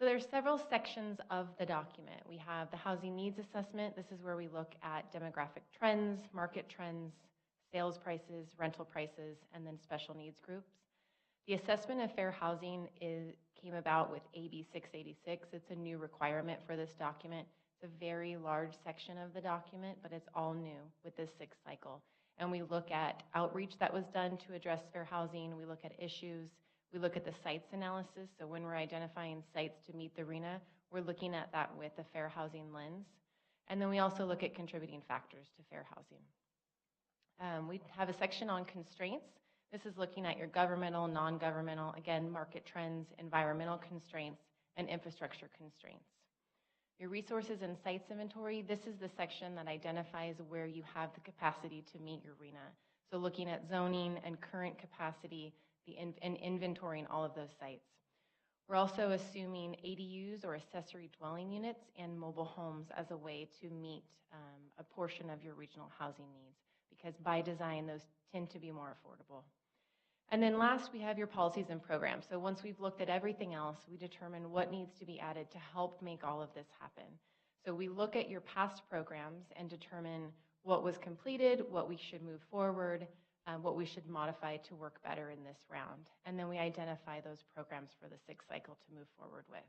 So there's several sections of the document. We have the housing needs assessment. This is where we look at demographic trends, market trends, sales prices, rental prices, and then special needs groups. The assessment of fair housing came about with AB 686. It's a new requirement for this document. It's a very large section of the document, but it's all new with this sixth cycle. And we look at outreach that was done to address fair housing. We look at issues. We look at the sites analysis. So when we're identifying sites to meet the RHNA, we're looking at that with a fair housing lens. And then we also look at contributing factors to fair housing. We have a section on constraints. This is looking at your governmental, non-governmental, again, market trends, environmental constraints, and infrastructure constraints. Your resources and sites inventory, this is the section that identifies where you have the capacity to meet your RHNA. So looking at zoning and current capacity and inventorying all of those sites. We're also assuming ADUs or accessory dwelling units and mobile homes as a way to meet a portion of your regional housing needs, because by design, those tend to be more affordable. And then last, we have your policies and programs. So once we've looked at everything else, we determine what needs to be added to help make all of this happen. So we look at your past programs and determine what was completed, what we should move forward, what we should modify to work better in this round. And then we identify those programs for the sixth cycle to move forward with.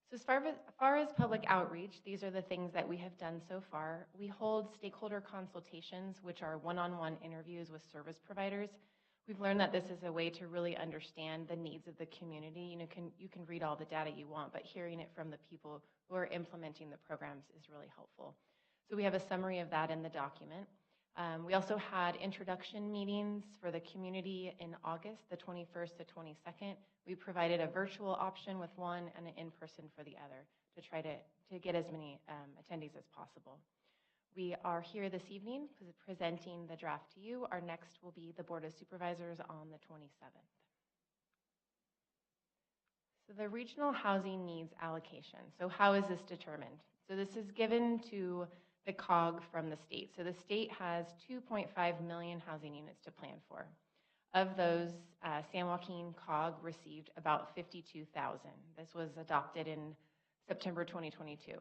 So as far as public outreach, these are the things that we have done so far. We hold stakeholder consultations, which are one-on-one interviews with service providers. We've learned that this is a way to really understand the needs of the community. You can read all the data you want, but hearing it from the people who are implementing the programs is really helpful. So we have a summary of that in the document. We also had introduction meetings for the community in August, the 21st to 22nd. We provided a virtual option with one and an in-person for the other to try to get as many attendees as possible. We are here this evening presenting the draft to you. Our next will be the Board of Supervisors on the 27th. So the regional housing needs allocation. So how is this determined? So this is given to the COG from the state. So the state has 2.5 million housing units to plan for. Of those, San Joaquin COG received about 52,000. This was adopted in September 2022.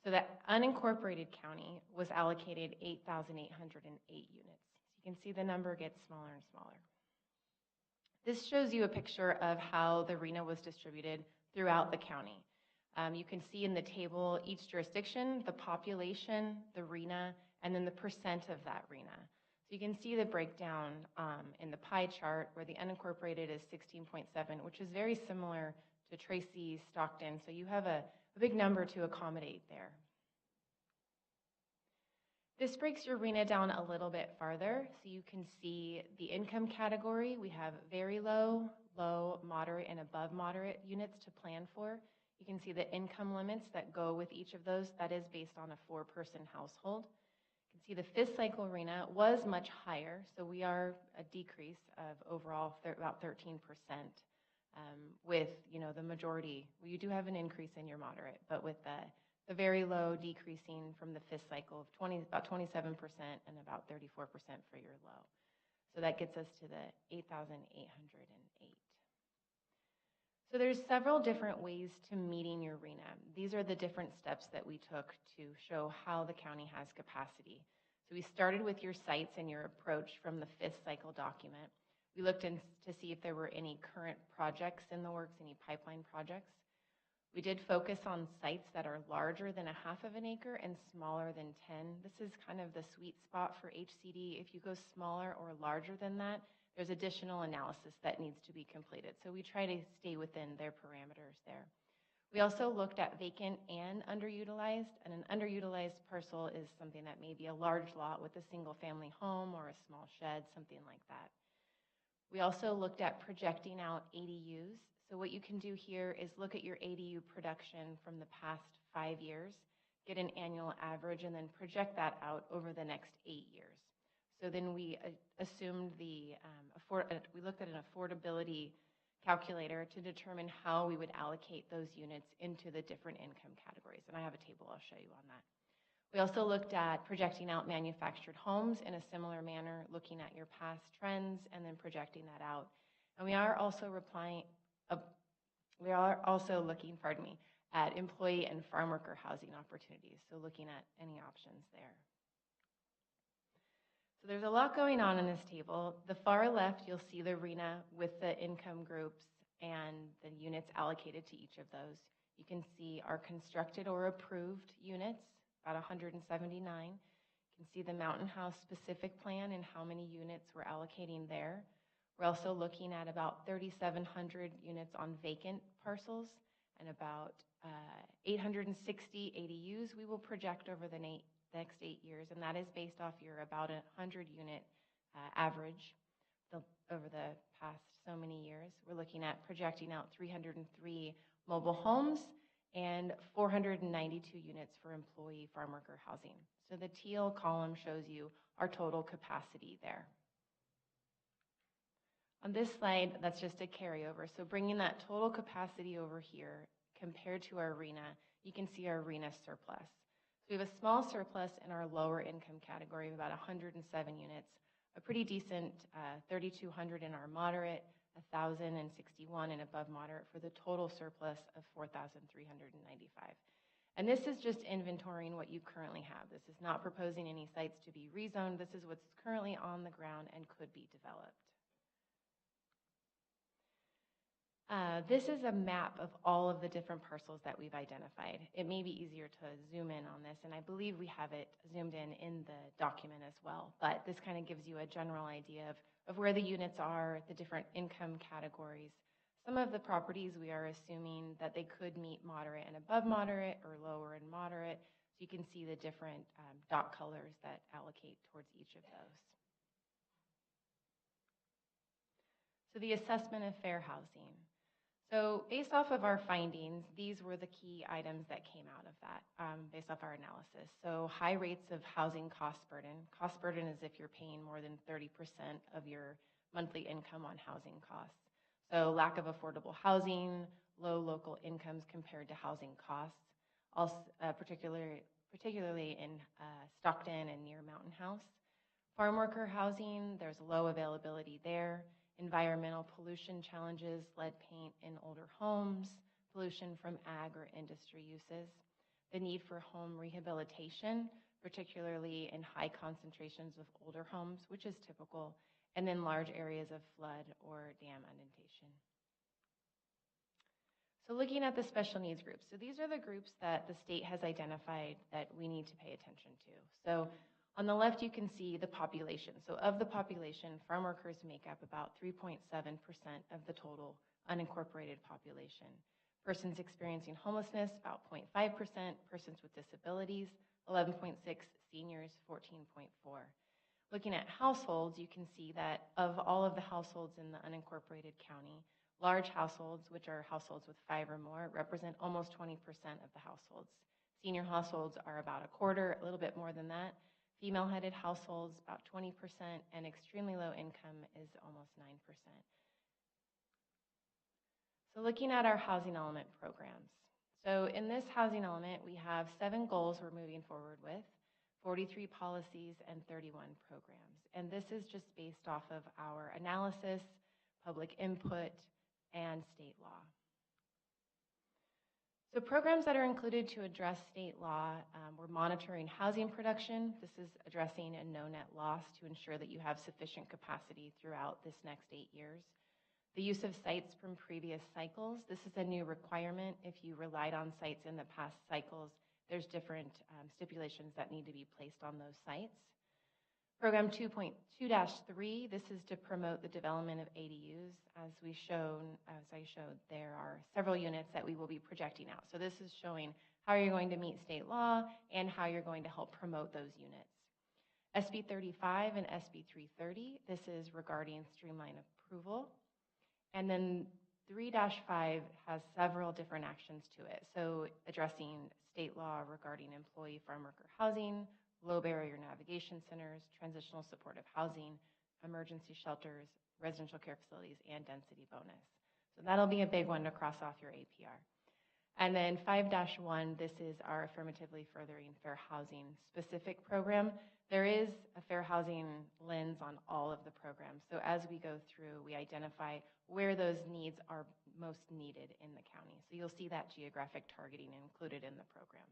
So that unincorporated county was allocated 8,808 units. So you can see the number gets smaller and smaller. This shows you a picture of how the RHNA was distributed throughout the county. You can see in the table each jurisdiction, the population, the RHNA, and then the percent of that RHNA. So you can see the breakdown in the pie chart where the unincorporated is 16.7, which is very similar to Tracy, Stockton. So you have a big number to accommodate there. This breaks your RHNA down a little bit farther. So you can see the income category. We have very low, low, moderate, and above moderate units to plan for. You can see the income limits that go with each of those. That is based on a 4-person household. You can see the fifth cycle RHNA was much higher, so we are a decrease of overall about 13%. With the majority, you do have an increase in your moderate, but with the very low decreasing from the fifth cycle of about 27% and about 34% for your low. So that gets us to the 8,808. So there's several different ways to meeting your RHNA. These are the different steps that we took to show how the county has capacity. So we started with your sites and your approach from the fifth cycle document. We looked to see if there were any current projects in the works, any pipeline projects. We did focus on sites that are larger than 1/2 of an acre and smaller than 10. This is kind of the sweet spot for HCD. If you go smaller or larger than that, there's additional analysis that needs to be completed. So we try to stay within their parameters there. We also looked at vacant and underutilized, and an underutilized parcel is something that may be a large lot with a single family home or a small shed, something like that. We also looked at projecting out ADUs. So what you can do here is look at your ADU production from the past 5 years, get an annual average, and then project that out over the next 8 years. So then we assumed we looked at an affordability calculator to determine how we would allocate those units into the different income categories. And I have a table I'll show you on that. We also looked at projecting out manufactured homes in a similar manner, looking at your past trends and then projecting that out. And we are also We are also looking, at employee and farm worker housing opportunities, so looking at any options there. So there's a lot going on in this table. The far left, you'll see the RHNA with the income groups and the units allocated to each of those. You can see our constructed or approved units, about 179. You can see the Mountain House specific plan and how many units we're allocating there. We're also looking at about 3,700 units on vacant parcels and about 860 ADUs we will project over the next 8 years, and that is based off your about 100 unit average over the past so many years. We're looking at projecting out 303 mobile homes and 492 units for employee farm worker housing. So the teal column shows you our total capacity there. On this slide, that's just a carryover. So bringing that total capacity over here compared to our RHNA, you can see our RHNA surplus. So we have a small surplus in our lower income category of about 107 units, a pretty decent 3,200 in our moderate, 1,061 in above moderate for the total surplus of 4,395. And this is just inventorying what you currently have. This is not proposing any sites to be rezoned. This is what's currently on the ground and could be developed. This is a map of all of the different parcels that we've identified. It may be easier to zoom in on this, and I believe we have it zoomed in the document as well. But this kind of gives you a general idea of where the units are, the different income categories. Some of the properties we are assuming that they could meet moderate and above moderate or lower and moderate. So you can see the different dot colors that allocate towards each of those. So the assessment of fair housing. So based off of our findings, these were the key items that came out of that based off our analysis. So high rates of housing cost burden. Cost burden is if you're paying more than 30% of your monthly income on housing costs. So lack of affordable housing, low local incomes compared to housing costs, also particularly in Stockton and near Mountain House. Farm worker housing, there's low availability there. Environmental pollution challenges, lead paint in older homes, pollution from ag or industry uses, the need for home rehabilitation, particularly in high concentrations of older homes, which is typical, and then large areas of flood or dam inundation. So looking at the special needs groups. So these are the groups that the state has identified that we need to pay attention to. So on the left, you can see the population. So of the population, farm workers make up about 3.7% of the total unincorporated population. Persons experiencing homelessness, about 0.5%. Persons with disabilities, 11.6%. Seniors, 14.4%. Looking at households, you can see that of all of the households in the unincorporated county, large households, which are households with 5 or more, represent almost 20% of the households. Senior households are about a quarter, a little bit more than that. Female-headed households, about 20%, and extremely low income is almost 9%. So looking at our housing element programs. So in this housing element, we have 7 goals we're moving forward with, 43 policies, and 31 programs. And this is just based off of our analysis, public input, and state law. So programs that are included to address state law, we're monitoring housing production. This is addressing a no net loss to ensure that you have sufficient capacity throughout this next 8 years. The use of sites from previous cycles. This is a new requirement. If you relied on sites in the past cycles, there's different stipulations that need to be placed on those sites. Program 2.2-3, this is to promote the development of ADUs. As I showed, there are several units that we will be projecting out. So this is showing how you're going to meet state law and how you're going to help promote those units. SB 35 and SB 330, this is regarding streamline approval. And then 3-5 has several different actions to it. So addressing state law regarding employee farm worker housing, low barrier navigation centers, transitional supportive housing, emergency shelters, residential care facilities, and density bonus. So that'll be a big one to cross off your APR. And then 5-1, this is our affirmatively furthering fair housing specific program. There is a fair housing lens on all of the programs. So as we go through, we identify where those needs are most needed in the county. So you'll see that geographic targeting included in the programs.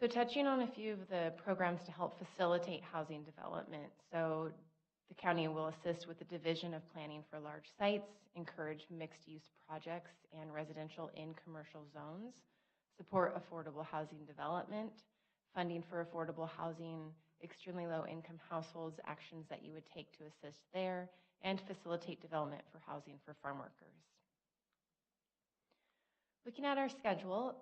So touching on a few of the programs to help facilitate housing development. So the county will assist with the division of planning for large sites, encourage mixed-use projects and residential in commercial zones, support affordable housing development, funding for affordable housing, extremely low-income households, actions that you would take to assist there, and facilitate development for housing for farm workers. Looking at our schedule,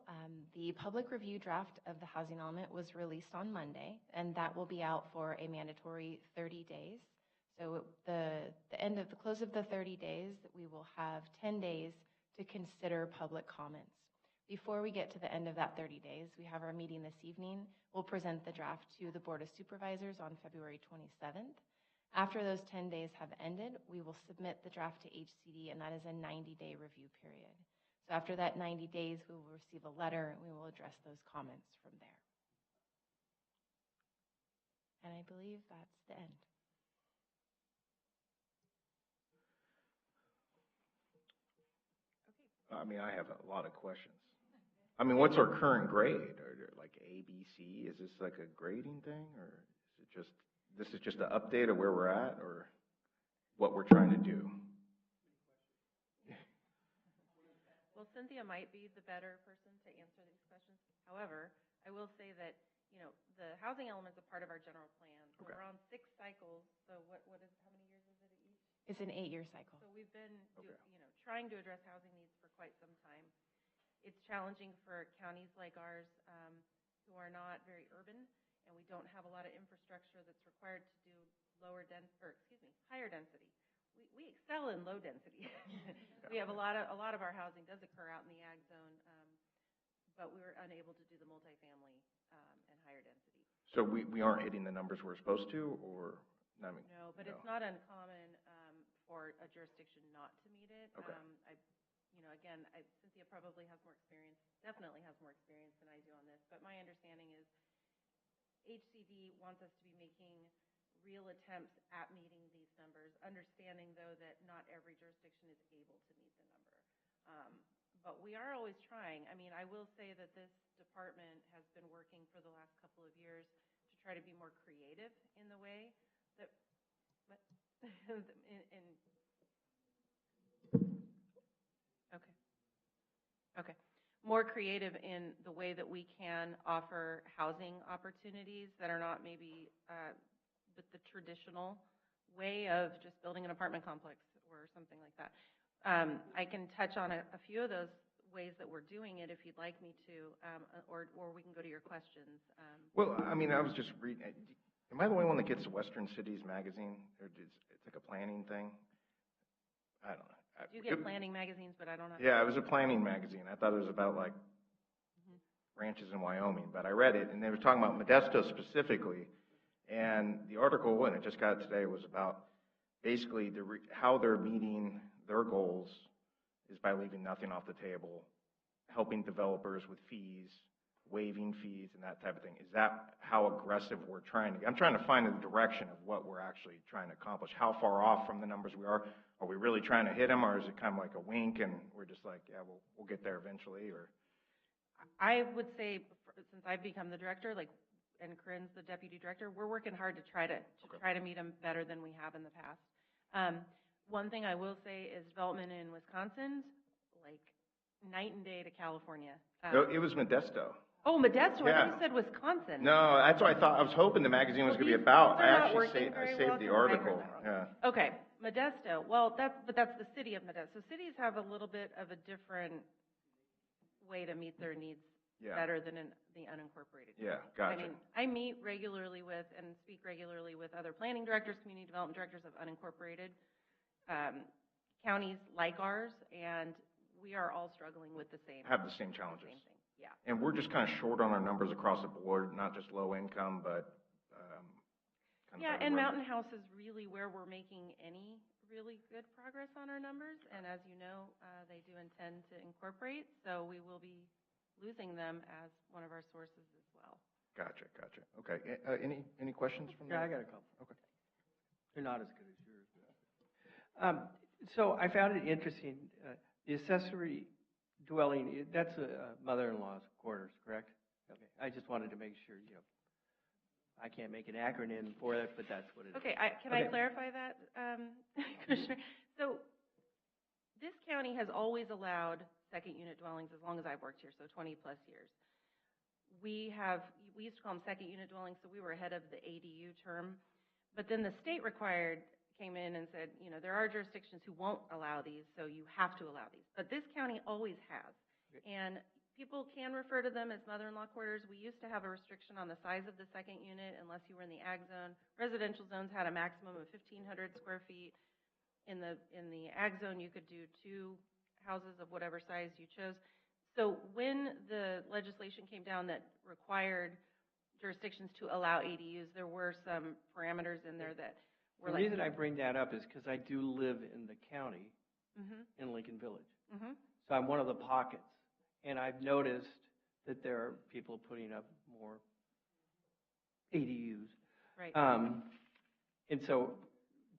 the public review draft of the housing element was released on Monday, and that will be out for a mandatory 30 days. So the close of the 30 days, we will have 10 days to consider public comments. Before we get to the end of that 30 days, we have our meeting this evening. We'll present the draft to the Board of Supervisors on February 27th. After those 10 days have ended, we will submit the draft to HCD, and that is a 90-day review period. So after that 90 days, we will receive a letter, and we will address those comments from there. And I believe that's the end. I mean, I have a lot of questions. I mean, what's our current grade? Are there like A, B, C? Is this like a grading thing, or is it just, this is just an update of where we're at, or what we're trying to do? Well, Cynthia might be the better person to answer these questions. However, I will say that, you know, the housing element is a part of our general plan. So Okay. we're on 6 cycles. So how many years is it each? It's an 8-year cycle. So we've been, trying to address housing needs for quite some time. It's challenging for counties like ours who are not very urban, and we don't have a lot of infrastructure that's required to do higher density. We excel in low density. We have a lot of our housing does occur out in the ag zone, but we were unable to do the multifamily and higher density. So we aren't hitting the numbers we're supposed to, or? I mean, no, but it's not uncommon for a jurisdiction not to meet it. Okay. Cynthia probably has more experience, definitely has more experience than I do on this, but my understanding is HCD wants us to be making real attempts at meeting these numbers, understanding, though, that not every jurisdiction is able to meet the number. But we are always trying. I mean, I will say that this department has been working for the last couple of years to try to be more creative in the way that more creative in the way that we can offer housing opportunities that are not maybe with the traditional way of just building an apartment complex or something like that. I can touch on a few of those ways that we're doing it if you'd like me to, or we can go to your questions. Well, I mean, I was just reading. Am I the only one that gets the Western Cities magazine? Or it's like a planning thing? I don't know. You get planning magazines, but I don't know. Yeah, it was a planning magazine. I thought it was about like ranches in Wyoming, but I read it, and they were talking about Modesto specifically. And the article, and it just got today, was about basically how they're meeting their goals is by leaving nothing off the table, helping developers with fees, waiving fees, and that type of thing. Is that how aggressive we're trying to get? I'm trying to find the direction of what we're actually trying to accomplish. How far off from the numbers we are? Are we really trying to hit them, or is it kind of like a wink and we're just like, yeah, we'll get there eventually? Or I would say, since I've become the director, and Corinne's the deputy director, we're working hard to try to meet them better than we have in the past. One thing I will say is development in Wisconsin's like night and day to California. No, it was Modesto. Oh, Modesto. Yeah. I thought you said Wisconsin. No, that's what I thought. I was hoping the magazine was going to be about. I actually saved the article. Yeah. Okay, Modesto. Well, that's the city of Modesto. So cities have a little bit of a different way to meet their needs better than in the unincorporated. Yeah, gotcha. I mean, I meet regularly with and speak regularly with other planning directors, community development directors of unincorporated counties like ours, and we are all struggling with the same. Have the same challenges. Same thing. Yeah. And we're just kind of short on our numbers across the board, not just low income, but and Mountain House is really where we're making any really good progress on our numbers. And as you know, they do intend to incorporate, so we will be losing them as one of our sources as well. Gotcha. Okay. Any questions from Yeah, that? I got a couple. Okay. They're not as good as yours. So I found it interesting, the accessory dwelling, that's a mother-in-law's quarters, correct? Okay, I just wanted to make sure, I can't make an acronym for it, but that's what it is. Okay, can I Okay. clarify that, Commissioner? So this county has always allowed second unit dwellings as long as I've worked here, so 20-plus years. We used to call them second unit dwellings, so we were ahead of the ADU term. But then the state came in and said, there are jurisdictions who won't allow these, so you have to allow these. But this county always has. Okay. And people can refer to them as mother-in-law quarters. We used to have a restriction on the size of the second unit unless you were in the ag zone. Residential zones had a maximum of 1,500 square feet. In the ag zone, you could do 2 houses of whatever size you chose. So when the legislation came down that required jurisdictions to allow ADUs, there were some parameters in there that were The reason I bring that up is because I do live in the county, in Lincoln Village. So I'm one of the pockets. And I've noticed that there are people putting up more ADUs. Right. And so,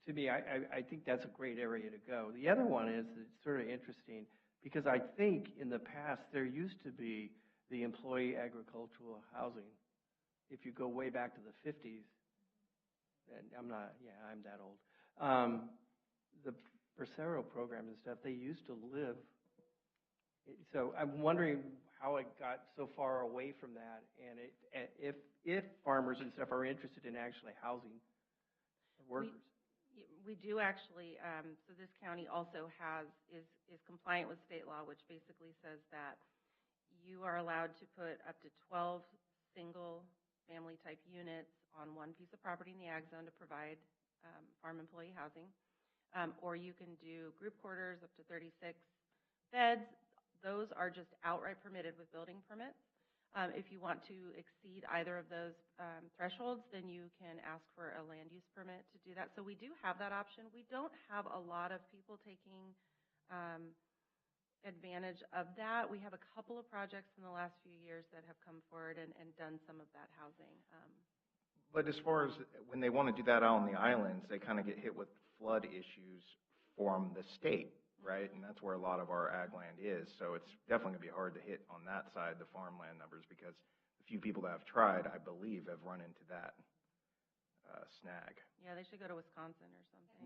to me, I think that's a great area to go. The other one is, it's sort of interesting, because I think in the past there used to be the employee agricultural housing. If you go way back to the 50s, and I'm that old. The Bracero program and stuff, they used to live. So I'm wondering how it got so far away from that, and if farmers and stuff are interested in actually housing workers. We do actually, so this county also is compliant with state law, which basically says that you are allowed to put up to 12 single family type units on one piece of property in the ag zone to provide farm employee housing. Or you can do group quarters up to 36 beds. Those are just outright permitted with building permits. If you want to exceed either of those thresholds, then you can ask for a land use permit to do that. So we do have that option. We don't have a lot of people taking advantage of that. We have a couple of projects in the last few years that have come forward and done some of that housing. But as far as when they want to do that out on the islands, they kind of get hit with flood issues from the state, right? And that's where a lot of our ag land is. So it's definitely going to be hard to hit on that side, the farmland numbers, because the few people that have tried, I believe, have run into that snag. Yeah, they should go to Wisconsin or something.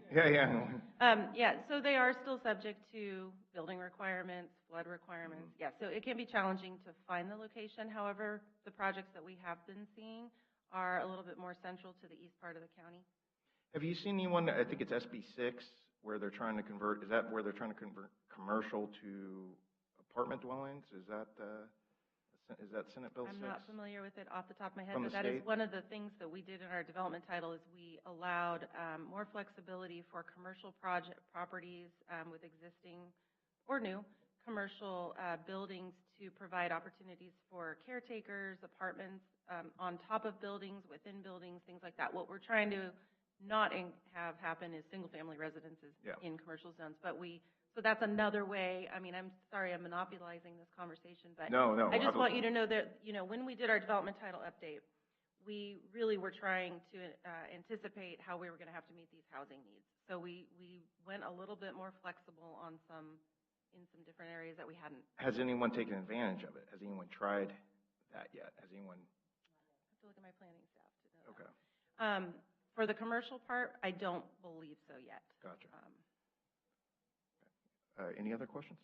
Yeah. So they are still subject to building requirements, flood requirements. Yeah, so it can be challenging to find the location. However, the projects that we have been seeing are a little bit more central to the east part of the county. Have you seen anyone, I think it's SB 6, where they're trying to convert, is that where they're trying to convert commercial to apartment dwellings? Is that Senate Bill 6? I'm not familiar with it off the top of my head, From but the that is state? one of the things that we did in our development title is we allowed more flexibility for commercial properties with existing or new commercial buildings to provide opportunities for caretakers, apartments on top of buildings, within buildings, things like that. What we're trying to not have happen is single-family residences in commercial zones, but so that's another way. I mean, I'm sorry I'm monopolizing this conversation, but No, I just want you to know that, when we did our development title update, we really were trying to anticipate how we were going to have to meet these housing needs. So we went a little bit more flexible in some different areas that we hadn't. Has anyone taken advantage of it? Has anyone tried that yet? Has anyone? I have to look at my planning staff to know. Okay. That. For the commercial part, I don't believe so yet. Gotcha. Any other questions?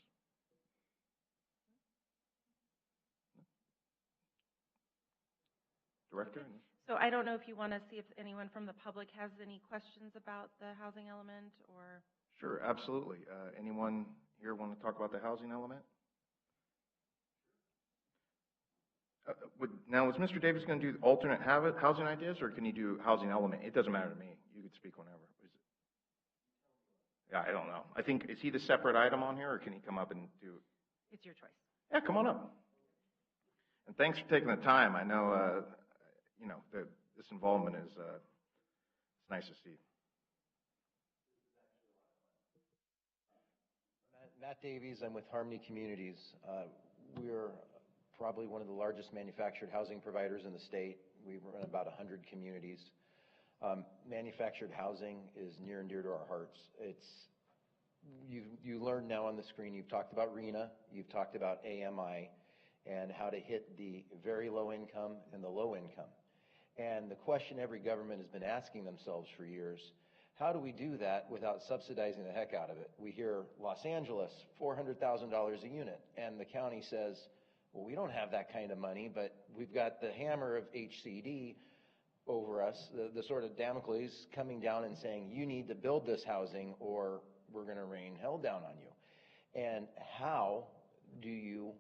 Director? Okay. So I don't know if you want to see if anyone from the public has any questions about the housing element or. Sure, absolutely. Anyone here want to talk about the housing element? Now, is Mr. Davis going to do alternate housing ideas, or can you do housing element? It doesn't matter to me. You could speak whenever. Is it? Yeah, I don't know. I think, is he the separate item on here, or can he come up and do? It's your choice. Yeah, come on up. And thanks for taking the time. I know, this involvement is it's nice to see. Matt Davies, I'm with Harmony Communities. We're probably one of the largest manufactured housing providers in the state. We run about 100 communities. Manufactured housing is near and dear to our hearts. You learned now on the screen, you've talked about RENA, you've talked about AMI, and how to hit the very low income and the low income. And the question every government has been asking themselves for years, how do we do that without subsidizing the heck out of it? We hear Los Angeles, $400,000 a unit, and the county says, well, we don't have that kind of money, but we've got the hammer of HCD over us, the sort of Damocles coming down and saying, you need to build this housing or we're going to rain hell down on you. And how do you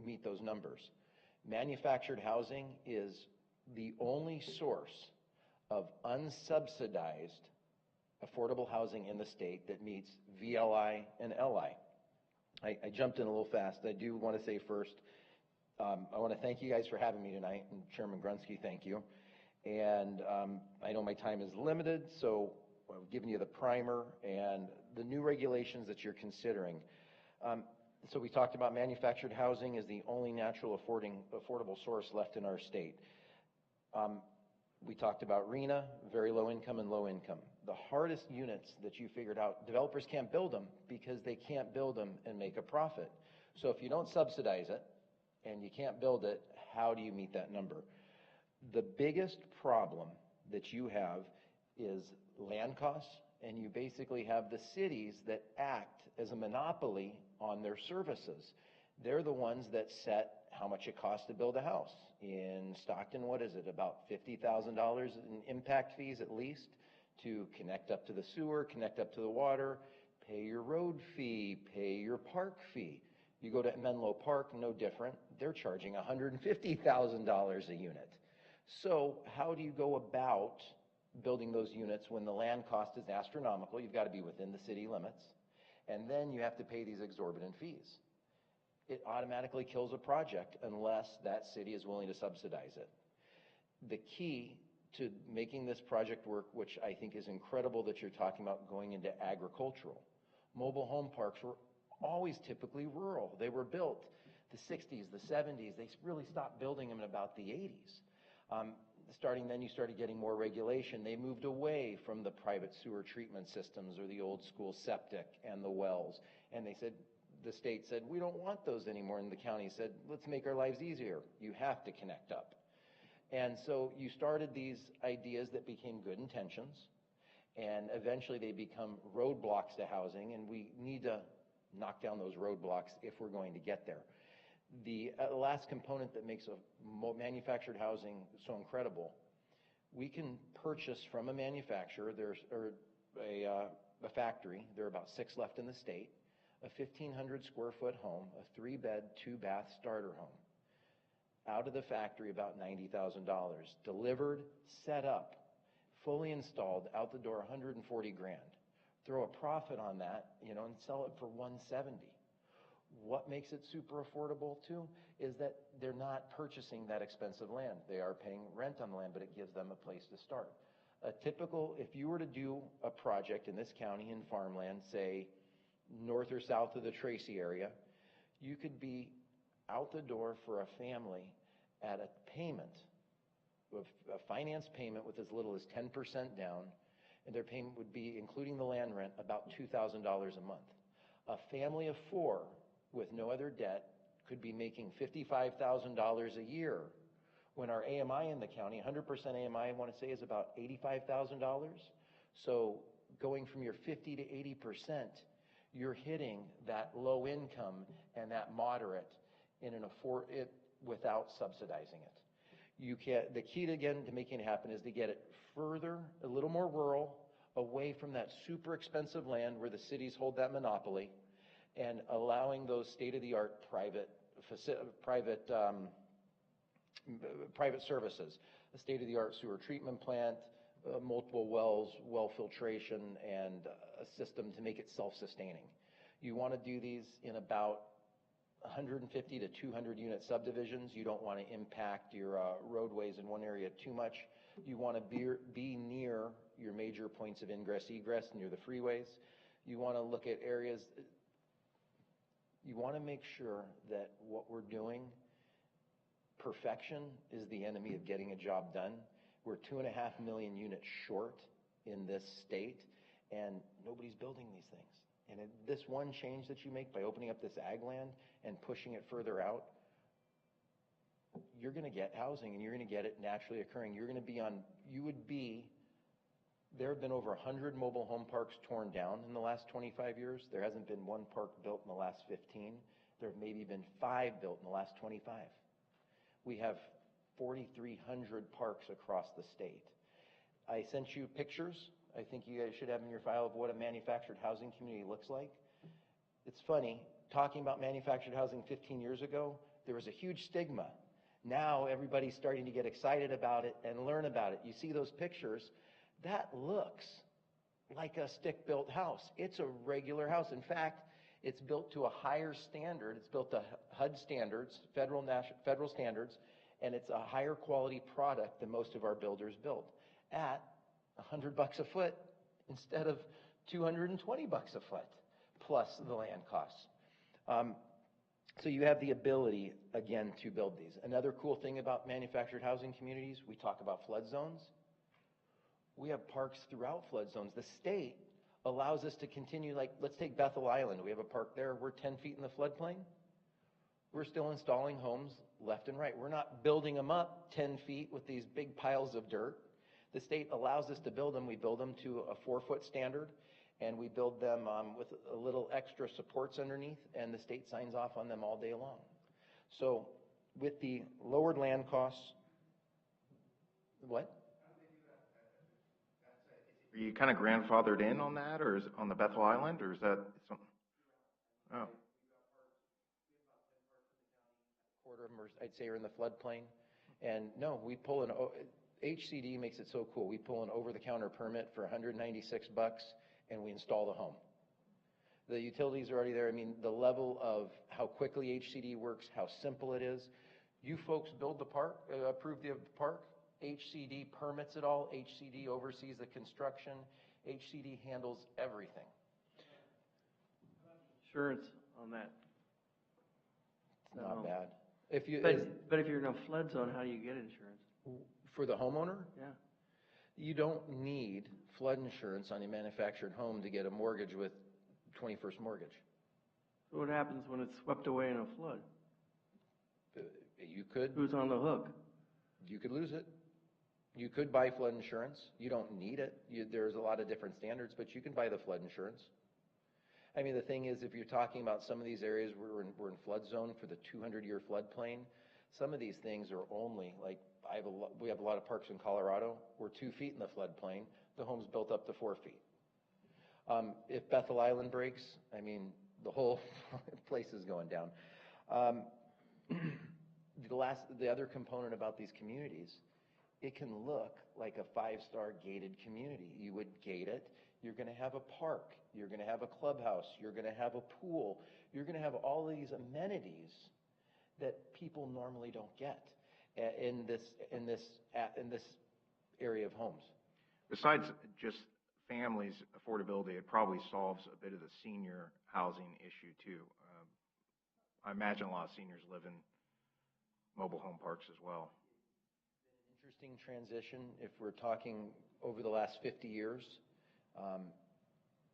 meet those numbers? Manufactured housing is the only source of unsubsidized affordable housing in the state that meets VLI and LI. I jumped in a little fast. I do want to say first, I want to thank you guys for having me tonight, and Chairman Grunsky, thank you. And I know my time is limited, so I've given you the primer and the new regulations that you're considering. So we talked about manufactured housing is the only natural affordable source left in our state. We talked about RENA, very low income and low income. The hardest units that you figured out, developers can't build them because they can't build them and make a profit. So if you don't subsidize it and you can't build it, how do you meet that number? The biggest problem that you have is land costs, and you basically have the cities that act as a monopoly on their services. They're the ones that set how much it costs to build a house. In Stockton, what is it, about $50,000 in impact fees at least to connect up to the sewer, connect up to the water, pay your road fee, pay your park fee. You go to Menlo Park, no different. They're charging $150,000 a unit. So how do you go about building those units when the land cost is astronomical? You've got to be within the city limits. And then you have to pay these exorbitant fees. It automatically kills a project unless that city is willing to subsidize it. The key to making this project work, which I think is incredible that you're talking about going into agricultural. Mobile home parks were always typically rural. They were built the 60s, the 70s. They really stopped building them in about the 80s. Starting then, you started getting more regulation. They moved away from the private sewer treatment systems or the old school septic and the wells. And they said, the state said, we don't want those anymore. And the county said, let's make our lives easier. You have to connect up. And so you started these ideas that became good intentions. And eventually they become roadblocks to housing. And we need to knock down those roadblocks if we're going to get there. The last component that makes a manufactured housing so incredible, we can purchase from a manufacturer, a factory, there are about 6 left in the state, a 1,500 square foot home, a 3-bed, 2-bath starter home. Out of the factory, about $90,000. Delivered, set up, fully installed, out the door, 140 grand. Throw a profit on that, and sell it for 170. What makes it super affordable too is that they're not purchasing that expensive land. They are paying rent on the land, but it gives them a place to start. A typical, if you were to do a project in this county in farmland, say north or south of the Tracy area, you could be out the door for a family at a payment, a finance payment with as little as 10% down, and their payment would be, including the land rent, about $2,000 a month. A family of 4 with no other debt could be making $55,000 a year, when our AMI in the county, 100% AMI, I want to say, is about $85,000. So going from your 50 to 80%, you're hitting that low income and that moderate in without subsidizing it. The key again to making it happen is to get it further, a little more rural, away from that super expensive land where the cities hold that monopoly, and allowing those state-of-the-art private services, a state-of-the-art sewer treatment plant, multiple wells, well filtration, and a system to make it self-sustaining. You want to do these in about 150 to 200 unit subdivisions. You don't want to impact your roadways in one area too much. You want to be near your major points of ingress, egress, near the freeways. You want to look at areas. You want to make sure that what we're doing perfection is the enemy of getting a job done. We're 2.5 million units short in this state, and nobody's building these things. And this one change that you make by opening up this ag land and pushing it further out, you're going to get housing, and you're going to get it naturally occurring. There have been over 100 mobile home parks torn down in the last 25 years. There hasn't been one park built in the last 15. There have maybe been 5 built in the last 25. We have 4,300 parks across the state. I sent you pictures. I think you guys should have in your file of what a manufactured housing community looks like. It's funny, talking about manufactured housing 15 years ago, there was a huge stigma. Now everybody's starting to get excited about it and learn about it. You see those pictures, that looks like a stick-built house. It's a regular house. In fact, it's built to a higher standard. It's built to HUD standards, federal standards, and it's a higher quality product than most of our builders build at $100 a foot instead of $220 a foot, plus the land costs. So you have the ability, again, to build these. Another cool thing about manufactured housing communities, we talk about flood zones. We have parks throughout flood zones. The state allows us to continue, like, let's take Bethel Island. We have a park there. We're 10 feet in the floodplain. We're still installing homes left and right. We're not building them up 10 feet with these big piles of dirt. The state allows us to build them. We build them to a 4-foot standard, and we build them with a little extra supports underneath, and the state signs off on them all day long. So with the lowered land costs, what? Are you kind of grandfathered in on that, or is it on the Bethel Island, or is that something? Oh. Quarter of them, I'd say, are in the floodplain. And no, we pull an, HCD makes it so cool. We pull an over-the-counter permit for $196, and we install the home. The utilities are already there. I mean, the level of how quickly HCD works, how simple it is. You folks build the park, approve the park. HCD permits it all. HCD oversees the construction. HCD handles everything. Insurance on that? It's not bad. If you, but if you're in a flood zone, how do you get insurance? For the homeowner? Yeah. You don't need flood insurance on a manufactured home to get a mortgage with 21st Mortgage. So what happens when it's swept away in a flood? You could. Who's on the hook? You could lose it. You could buy flood insurance. You don't need it. There's a lot of different standards, but you can buy the flood insurance. I mean, the thing is, if you're talking about some of these areas where we're in flood zone for the 200-year floodplain, some of these things are only, like, we have a lot of parks in Colorado. We're 2 feet in the floodplain. The home's built up to 4 feet. If Bethel Island breaks, I mean, the whole place is going down. The other component about these communities, it can look like a 5-star gated community. You would gate it. You're going to have a park. You're going to have a clubhouse. You're going to have a pool. You're going to have all these amenities that people normally don't get in this area of homes. Besides just families' affordability, it probably solves a bit of the senior housing issue too. I imagine a lot of seniors live in mobile home parks as well. Interesting transition if we're talking over the last 50 years.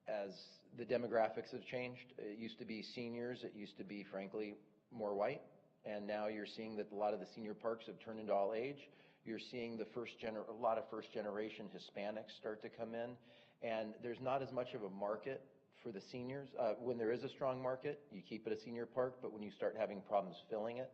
As the demographics have changed, it used to be seniors, it used to be, frankly, more white, and now you're seeing that a lot of the senior parks have turned into all age. You're seeing a lot of first-generation Hispanics start to come in, and there's not as much of a market for the seniors. When there is a strong market, you keep it a senior park, but when you start having problems filling it,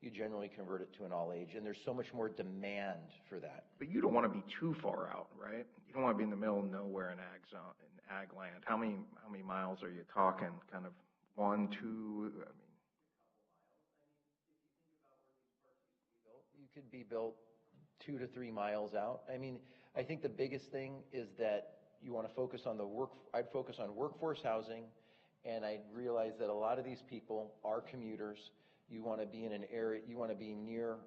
you generally convert it to an all-age, and there's so much more demand for that. But you don't want to be too far out, right? You don't want to be in the middle of nowhere in ag land. How many miles are you talking? Kind of 1, 2? I mean, you could be built 2 to 3 miles out. I mean, I think the biggest thing is that you want to focus on I'd focus on workforce housing, and I'd realize that a lot of these people are commuters. You want to be in an area, you want to be near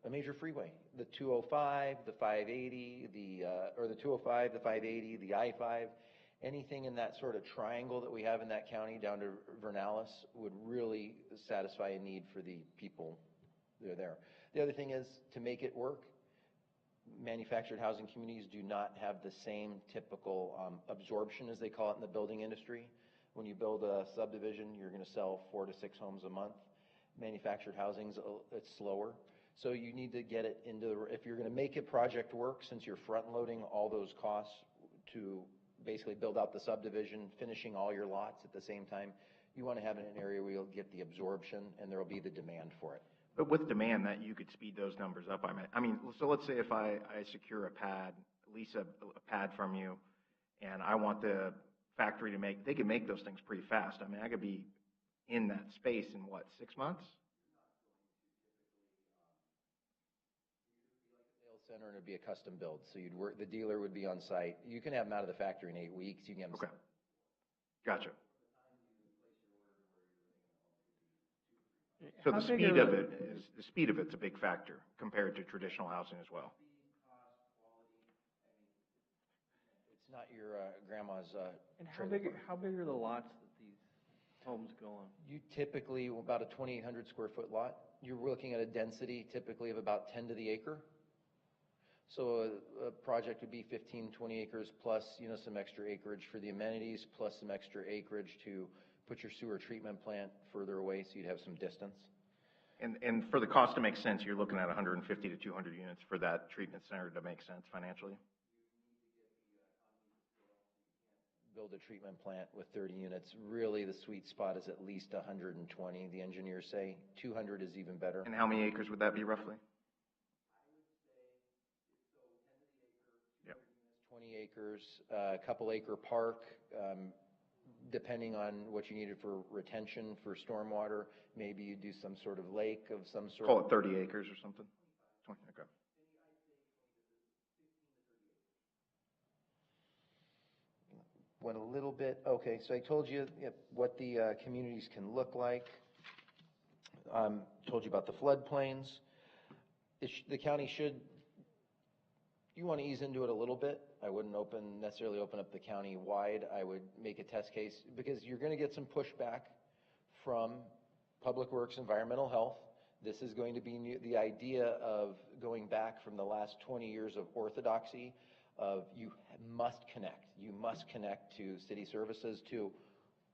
a major freeway. The 205, the 580, the 205, the 580, the I-5, anything in that sort of triangle that we have in that county down to Vernalis would really satisfy a need for the people they're there. The other thing is, to make it work, manufactured housing communities do not have the same typical absorption, as they call it in the building industry. When you build a subdivision, you're going to sell 4 to 6 homes a month. Manufactured housing's it's slower. So you need to get it into if you're going to make it project work, since you're front loading all those costs to basically build out the subdivision, finishing all your lots at the same time, you want to have it in an area where you'll get the absorption and there will be the demand for it. But with demand, that you could speed those numbers up. I mean, so let's say if I secure a pad, lease a pad from you, and I want the factory to make, they can make those things pretty fast. I mean, I could be in that space in what, 6 months? Sales center, and it'd be a custom build. So you'd work, the dealer would be on site. You can have them out of the factory in 8 weeks. You can have them. Okay. Gotcha. So the speed of it's a big factor compared to traditional housing as well. It's not your grandma's And trailer park. how big are the lots that these homes go on? You typically, about a 2,800 square foot lot, you're looking at a density typically of about 10 to the acre. So a project would be 15, 20 acres plus, some extra acreage for the amenities, plus some extra acreage to put your sewer treatment plant further away so you'd have some distance. And for the cost to make sense, you're looking at 150 to 200 units for that treatment center to make sense financially? Build a treatment plant with 30 units. Really, the sweet spot is at least 120, the engineers say. 200 is even better. And how many acres would that be roughly? 20 acres, a couple acre park, depending on what you needed for retention for stormwater. Maybe you do some sort of lake of some sort. Call it 30 acres or something? 20, okay. Went a little bit, okay, so I told you what the communities can look like. Told you about the floodplains. The county should, you want to ease into it a little bit. I wouldn't necessarily open up the county wide. I would make a test case because you're going to get some pushback from Public Works, Environmental Health. This is going to be new, the idea of going back from the last 20 years of orthodoxy of you must connect. You must connect to city services to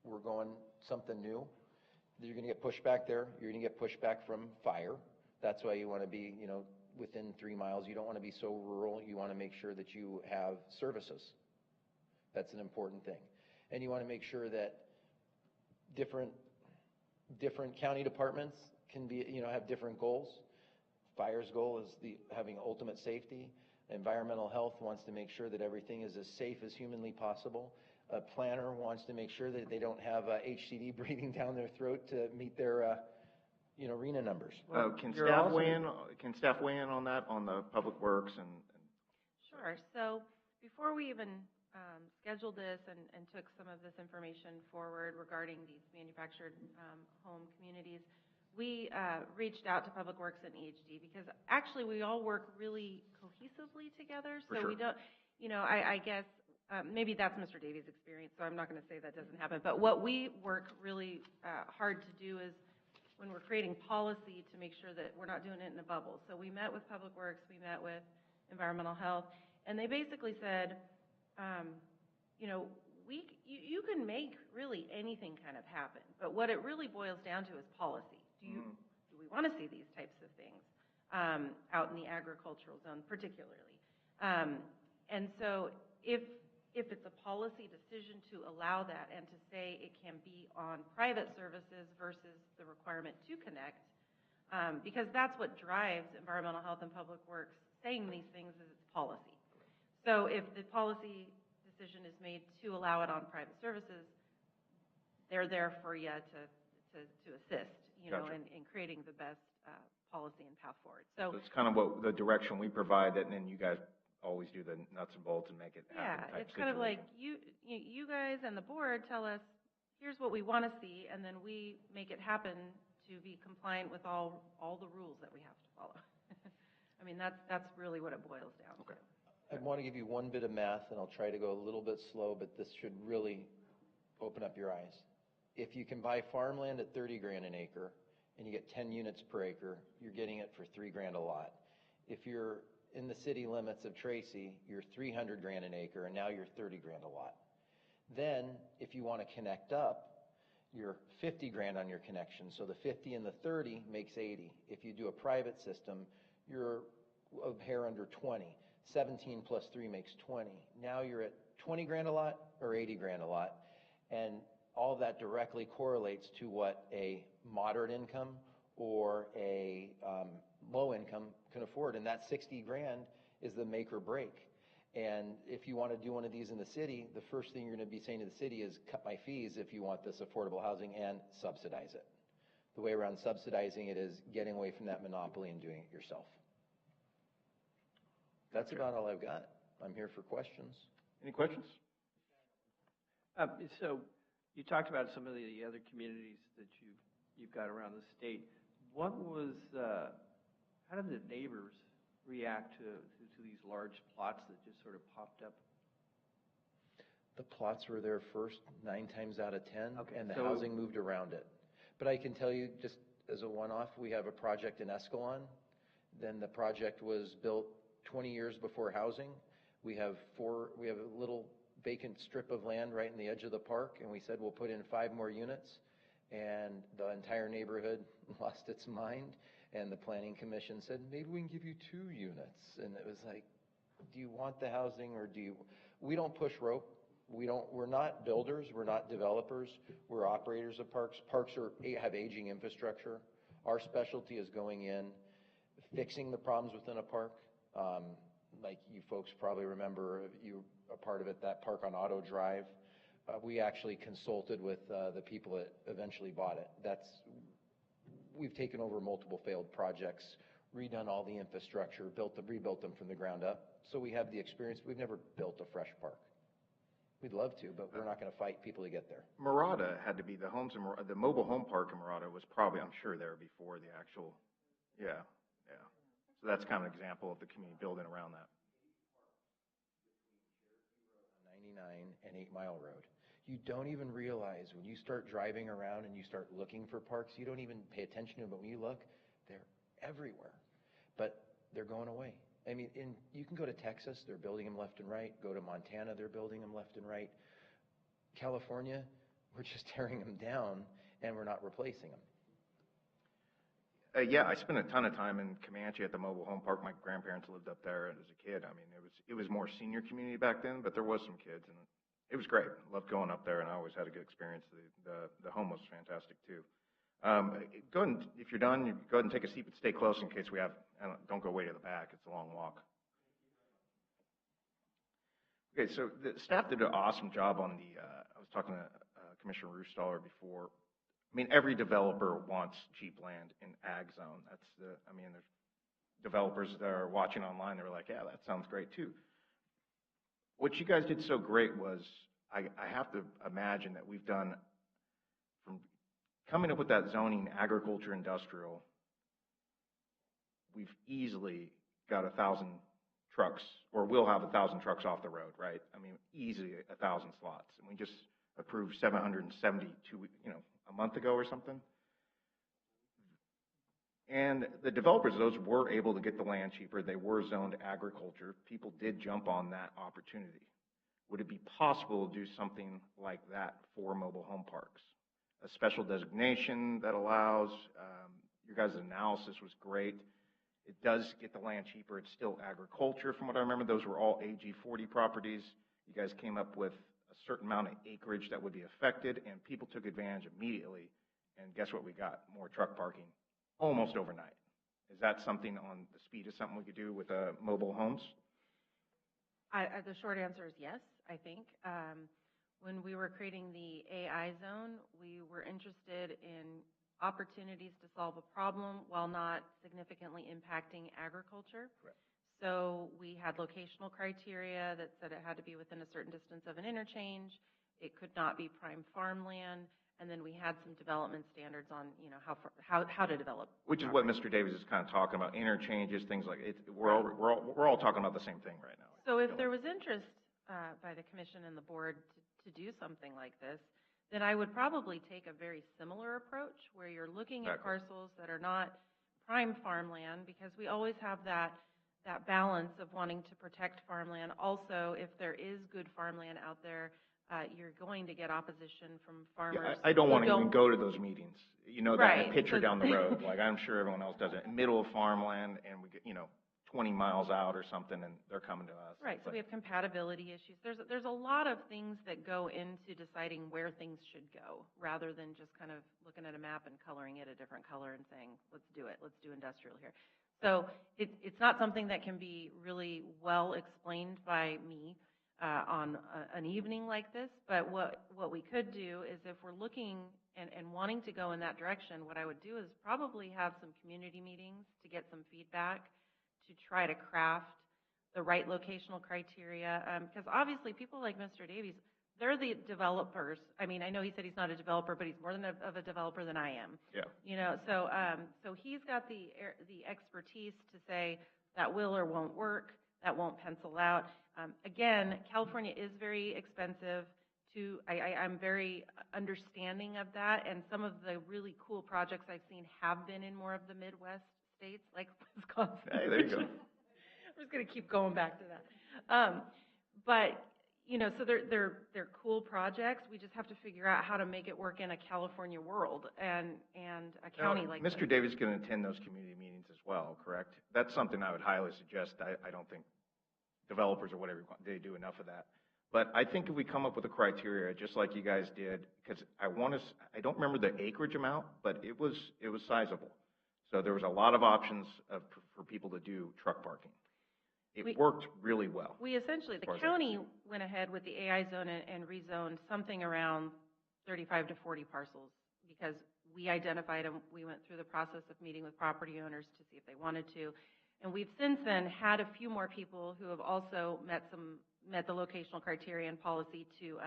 we're going something new. You're going to get pushback there. You're going to get pushback from fire. That's why you want to be, within 3 miles. You don't want to be so rural. You want to make sure that you have services. That's an important thing. And you want to make sure that different county departments can be, have different goals. Fire's goal is having ultimate safety. Environmental health wants to make sure that everything is as safe as humanly possible. A planner wants to make sure that they don't have HCD breathing down their throat to meet their RENA numbers. Can staff weigh in on that, on the Public Works and Sure. So before we even scheduled this and took some of this information forward regarding these manufactured home communities, we reached out to Public Works and EHD because actually we all work really cohesively together. So we don't, I guess maybe that's Mr. Davies' experience, so I'm not going to say that doesn't happen. But what we work really hard to do is when we're creating policy to make sure that we're not doing it in a bubble. So we met with Public Works, we met with Environmental Health, and they basically said, you can make really anything kind of happen, but what it really boils down to is policy. Do we want to see these types of things out in the agricultural zone particularly? And so if it's a policy decision to allow that and to say it can be on private services versus the requirement to connect, because that's what drives Environmental Health and Public Works saying these things is it's policy. So if the policy decision is made to allow it on private services, they're there for you to assist, Gotcha. in creating the best policy and path forward. So it's kind of what the direction we provide, and then you guys always do the nuts and bolts and make it happen. yeah, it's kind of like you guys and the board tell us, here's what we want to see, and then we make it happen to be compliant with all the rules that we have to follow. I mean, that's really what it boils down to. I want to give you one bit of math, and I'll try to go a little bit slow, but this should really open up your eyes. If you can buy farmland at $30 grand an acre, and you get 10 units per acre, you're getting it for $3,000 a lot. If you're in the city limits of Tracy, you're $300,000 an acre, and now you're $30,000 a lot. Then, if you want to connect up, you're $50,000 on your connection. So the 50 and the 30 makes 80. If you do a private system, you're a hair under 20. 17 plus 3 makes 20. Now you're at $20,000 a lot or $80,000 a lot. And all of that directly correlates to what a moderate income or a low income can afford. And that $60,000 is the make or break. And if you want to do one of these in the city, the first thing you're going to be saying to the city is cut my fees if you want this affordable housing and subsidize it. The way around subsidizing it is getting away from that monopoly and doing it yourself. That's about all I've got. I'm here for questions. Any questions? So you talked about some of the other communities that you've got around the state. What was, how did the neighbors react to these large plots that just sort of popped up? The plots were there first 9 times out of 10, Okay, and the so housing moved around it. But I can tell you, just as a one-off, we have a project in Escalon. Then the project was built 20 years before housing. We have a little vacant strip of land right in the edge of the park, and we said we'll put in 5 more units. And the entire neighborhood lost its mind, and the planning commission said, maybe we can give you 2 units. And it was like, do you want the housing or do you? We don't push rope. We're not builders. We're not developers. We're operators of parks. Parks have aging infrastructure. Our specialty is going in, fixing the problems within a park. Like you folks probably remember, you a part of it, that park on Auto Drive. We actually consulted with the people that eventually bought it. We've taken over multiple failed projects, redone all the infrastructure, rebuilt them from the ground up. So we have the experience. We've never built a fresh park. We'd love to, but we're not going to fight people to get there. Murata had to be the the mobile home park in Murata was probably, I'm sure, there before the actual, yeah. So that's kind of an example of the community building around that. 99 and 8 Mile Road. You don't even realize when you start driving around and you start looking for parks, you don't even pay attention to them, but when you look, they're everywhere. But they're going away. I mean, you can go to Texas, they're building them left and right. Go to Montana, they're building them left and right. California, we're just tearing them down and we're not replacing them. Yeah, I spent a ton of time in Comanche at the mobile home park. My grandparents lived up there as a kid. I mean, it was more senior community back then, but there was some kids, and it was great. Loved going up there, and I always had a good experience. The home was fantastic too. Go ahead and, if you're done, you go ahead and take a seat, but stay close in case we have. Don't go way to the back. It's a long walk. Okay, so the staff did an awesome job on the. I was talking to Commissioner Roostaller before. I mean, every developer wants cheap land in ag zone. There's developers that are watching online. They're like, yeah, that sounds great too. What you guys did so great was, I have to imagine that we've done, from coming up with that zoning, agriculture, industrial, we've easily got 1,000 trucks, or we'll have 1,000 trucks off the road, right? I mean, easily 1,000 slots. And we just approved 772, a month ago or something. And the developers, those were able to get the land cheaper. They were zoned agriculture. People did jump on that opportunity. Would it be possible to do something like that for mobile home parks? A special designation that allows, your guys' analysis was great. It does get the land cheaper. It's still agriculture from what I remember. Those were all AG 40 properties. You guys came up with a certain amount of acreage that would be affected, and people took advantage immediately. And guess what we got? More truck parking almost overnight. Is that something on the speed of something we could do with mobile homes? The short answer is yes, I think. When we were creating the AI zone, we were interested in opportunities to solve a problem while not significantly impacting agriculture. Correct. So we had locational criteria that said it had to be within a certain distance of an interchange. It could not be prime farmland. And then we had some development standards on, how to develop. Which is what Mr. Davis is kind of talking about, interchanges, things like it. We're all talking about the same thing right now. So if there was interest by the commission and the board to do something like this, then I would probably take a very similar approach where you're looking at Exactly. parcels that are not prime farmland, because we always have that balance of wanting to protect farmland. Also, if there is good farmland out there, you're going to get opposition from farmers. Yeah, I don't who want to even go to those meetings. You know, that Right, picture so- down the road, like I'm sure everyone else does it, middle of farmland, and we get, 20 miles out or something, and they're coming to us. Right, so we have compatibility issues. There's a lot of things that go into deciding where things should go, rather than just kind of looking at a map and coloring it a different color and saying, let's do it, let's do industrial here. So it's not something that can be really well explained by me on an evening like this, but what we could do is, if we're looking and wanting to go in that direction, what I would do is probably have some community meetings to get some feedback, to try to craft the right locational criteria, because obviously people like Mr. Davies, they're the developers. I mean, I know he said he's not a developer, but he's more of a developer than I am. Yeah. So he's got the expertise to say that will or won't work, that won't pencil out. Again, California is very expensive. I'm very understanding of that, and some of the really cool projects I've seen have been in more of the Midwest states, like Wisconsin. Hey, there you go. I'm just going to keep going back to that. But, so they're cool projects. We just have to figure out how to make it work in a California world and a county like Mr. this. Davis can attend those community meetings as well, correct? That's something I would highly suggest. I don't think developers or whatever, they do enough of that. But I think if we come up with a criteria, just like you guys did, because I don't remember the acreage amount, but it was sizable. So there was a lot of options for people to do truck parking. It worked really well. We essentially, the county went ahead with the AI zone and rezoned something around 35 to 40 parcels, because we identified them. We went through the process of meeting with property owners to see if they wanted to. And we've since then had a few more people who have also met the locational criteria and policy to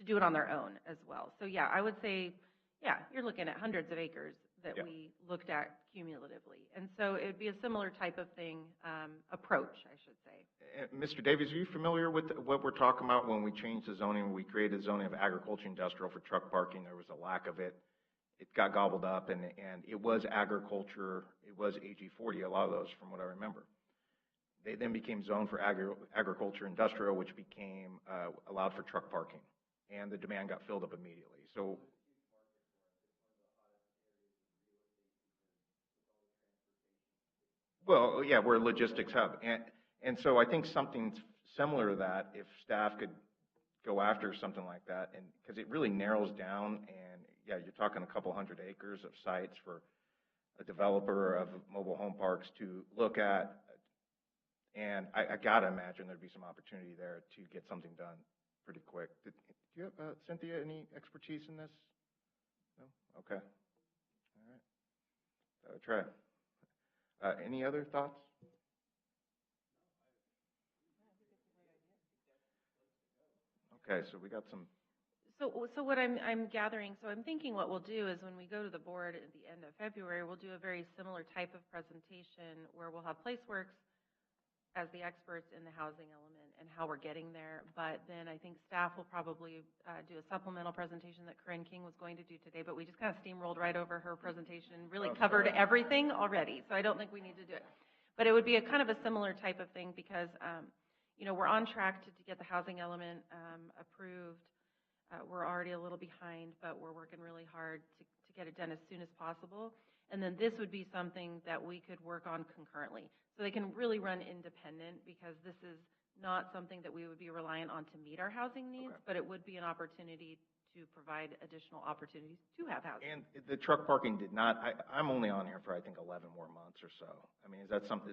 do it on their own as well. So yeah, I would say, yeah, you're looking at hundreds of acres that we looked at cumulatively. And so it would be a similar type of thing, approach, I should say. Mr. Davies, are you familiar with what we're talking about when we changed the zoning? We created zoning of agriculture industrial for truck parking. There was a lack of it. It got gobbled up, and it was agriculture. It was AG 40, a lot of those, from what I remember. They then became zoned for agriculture industrial, which became allowed for truck parking, and the demand got filled up immediately. So, well, yeah, we're a logistics hub, and so I think something similar to that, if staff could go after something like that, and because it really narrows down, and yeah, you're talking a couple hundred acres of sites for a developer of mobile home parks to look at, and I gotta imagine there'd be some opportunity there to get something done pretty quick. Do you have, Cynthia, any expertise in this? No? Okay. All right. I'll try. Any other thoughts? Okay, so we got some. So what I'm gathering, so I'm thinking what we'll do is, when we go to the board at the end of February, we'll do a very similar type of presentation where we'll have PlaceWorks as the experts in the housing element and how we're getting there. But then I think staff will probably do a supplemental presentation that Corinne King was going to do today, but we just kind of steamrolled right over her presentation, really covered everything already. So I don't think we need to do it. But it would be a kind of a similar type of thing, because, we're on track to get the housing element approved. We're already a little behind, but we're working really hard to get it done as soon as possible. And then this would be something that we could work on concurrently. So they can really run independent, because this is not something that we would be reliant on to meet our housing needs, but it would be an opportunity to provide additional opportunities to have housing. And the truck parking did not, I'm only on here for, I think, 11 more months or so. I mean, is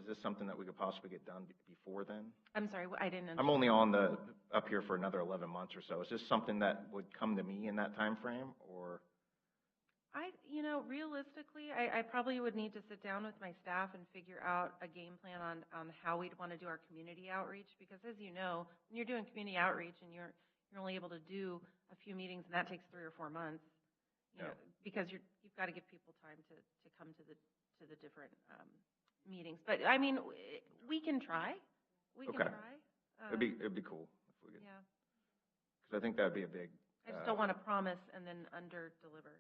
this something that we could possibly get done before then? I'm sorry, I didn't understand. I'm only up here for another 11 months or so. Is this something that would come to me in that time frame, or? Realistically, I probably would need to sit down with my staff and figure out a game plan on how we'd want to do our community outreach, because as you know, when you're doing community outreach and you're only able to do a few meetings, and that takes 3 or 4 months, because you've got to give people time to come to the different meetings. But I mean, we can try. We can try. It'd be cool if we could. Yeah. Because I think that'd be a big I just don't want to promise and then under-deliver.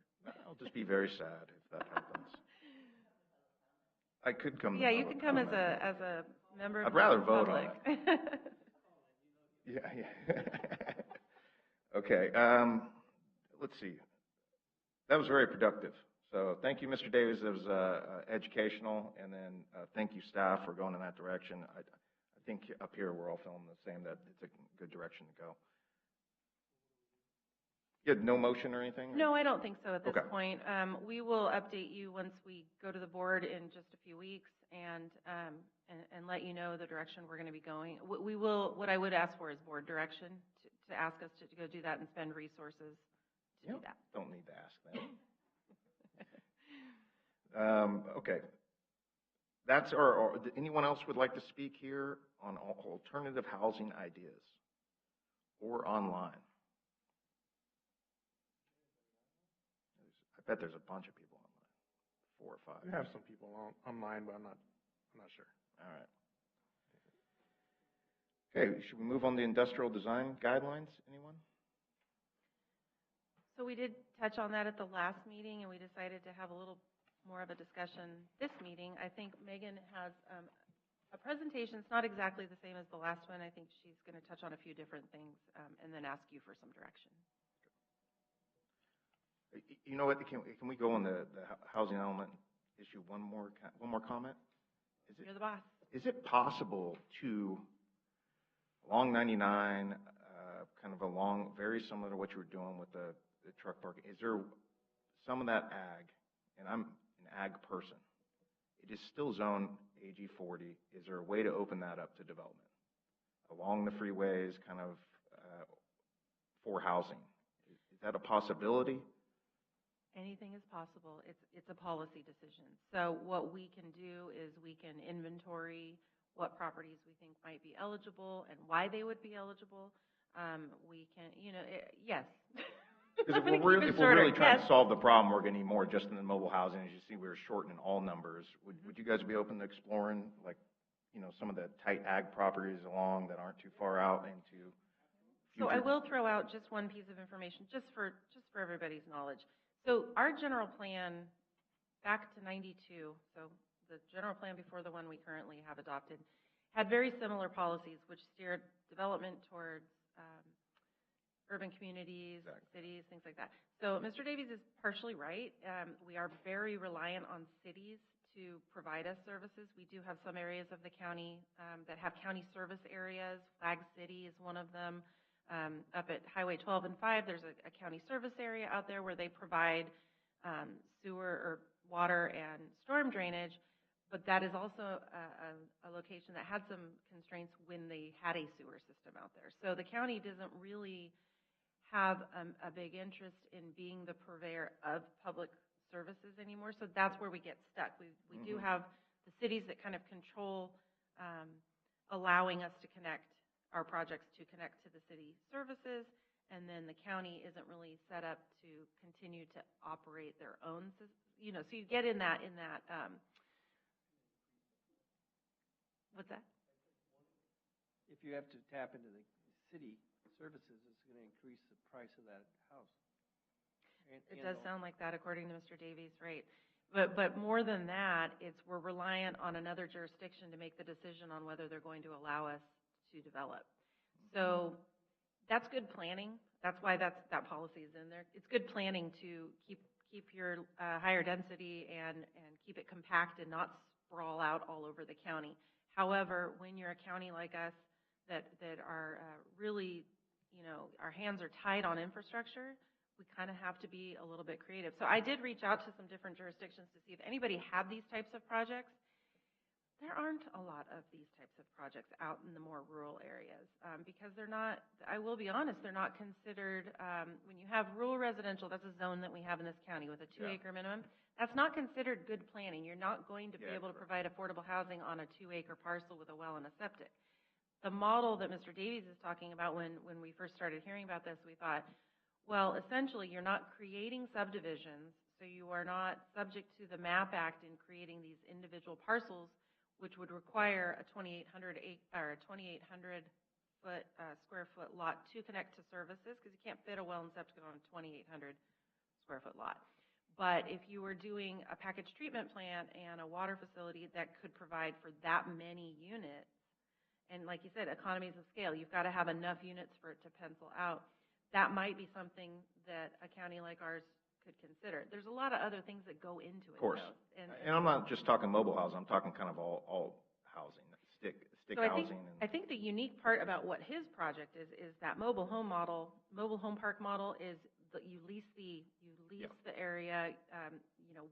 I'll just be very sad if that happens. I could come. Yeah, you can come as a member of I'd the rather vote on public. Yeah. Okay, let's see. That was very productive. So thank you, Mr. Davis. It was educational, and then thank you, staff, for going in that direction. I think up here we're all feeling the same, that it's a good direction to go. You had no motion or anything? No, I don't think so at this Okay. point. We will update you once we go to the board in just a few weeks and let you know the direction we're going to be going. We will, what I would ask for is board direction to ask us to go do that and spend resources to do that. Don't need to ask that. Okay. That's anyone else would like to speak here on alternative housing ideas or online? I bet there's a bunch of people online, 4 or 5. We have some people online, but I'm not sure. All right. Okay, should we move on to industrial design guidelines? Anyone? So we did touch on that at the last meeting, and we decided to have a little more of a discussion this meeting. I think Megan has a presentation. It's not exactly the same as the last one. I think she's going to touch on a few different things and then ask you for some direction. You know what? Can we go on the housing element issue one more comment? You're the boss. Is it possible to, along 99, kind of along, very similar to what you were doing with the truck parking, is there some of that ag, and I'm an ag person, it is still zone AG 40, is there a way to open that up to development? Along the freeways, kind of for housing. Is that a possibility? Anything is possible. It's a policy decision. So what we can do is we can inventory what properties we think might be eligible and why they would be eligible. We can, yes. Because if we're really trying to solve the problem, we're going to need more just in the mobile housing. As you see, we're shortening all numbers. Would you guys be open to exploring, like, some of the tight ag properties along that aren't too far out into future? So I will throw out just one piece of information, just for everybody's knowledge. So our general plan back to 92, so the general plan before the one we currently have adopted, had very similar policies which steered development towards urban communities, cities, things like that. So Mr. Davies is partially right. We are very reliant on cities to provide us services. We do have some areas of the county that have county service areas. Flag City is one of them. Up at Highway 12 and 5, there's a county service area out there where they provide sewer or water and storm drainage, but that is also a location that had some constraints when they had a sewer system out there. So the county doesn't really have a big interest in being the purveyor of public services anymore, so that's where we get stuck. We do have the cities that kind of control allowing us to connect our projects to connect to the city services, and then the county isn't really set up to continue to operate their own, so you get in that, what's that? If you have to tap into the city services, it's going to increase the price of that house. It does sound like that, according to Mr. Davies, right? But more than that, we're reliant on another jurisdiction to make the decision on whether they're going to allow us to develop. So that's good planning. That's why that policy is in there. It's good planning to keep your higher density and keep it compact and not sprawl out all over the county. However, when you're a county like us that are really, our hands are tied on infrastructure, we kind of have to be a little bit creative. So I did reach out to some different jurisdictions to see if anybody had these types of projects. There aren't a lot of these types of projects out in the more rural areas because they're not, I will be honest, they're not considered, when you have rural residential, that's a zone that we have in this county with a 2-acre minimum, that's not considered good planning. You're not going to be able to provide affordable housing on a 2-acre parcel with a well and a septic. The model that Mr. Davies is talking about, when we first started hearing about this, we thought, well, essentially you're not creating subdivisions, so you are not subject to the MAP Act in creating these individual parcels, which would require a 2,800 square foot lot to connect to services, because you can't fit a well and septic on a 2,800 square foot lot. But if you were doing a package treatment plant and a water facility that could provide for that many units, and like you said, economies of scale, you've got to have enough units for it to pencil out. That might be something that a county like ours could consider. There's a lot of other things that go into it. Of course. Though. And I'm not just talking mobile housing, I'm talking kind of all housing, stick So housing. I think the unique part about what his project is that mobile home park model is that you lease the area,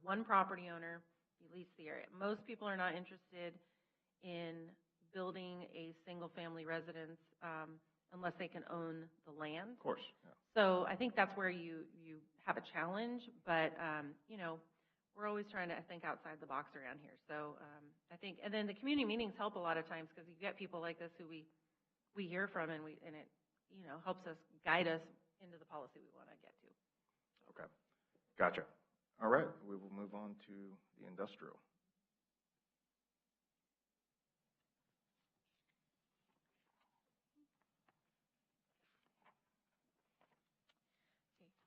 one property owner, you lease the area. Most people are not interested in building a single family residence unless they can own the land. Of course. Yeah. So I think that's where you have a challenge, but we're always trying to think outside the box around here. So I think, and then the community meetings help a lot of times because you get people like this who we hear from, and it helps us guide us into the policy we want to get to. Okay, gotcha. All right, we will move on to the industrial.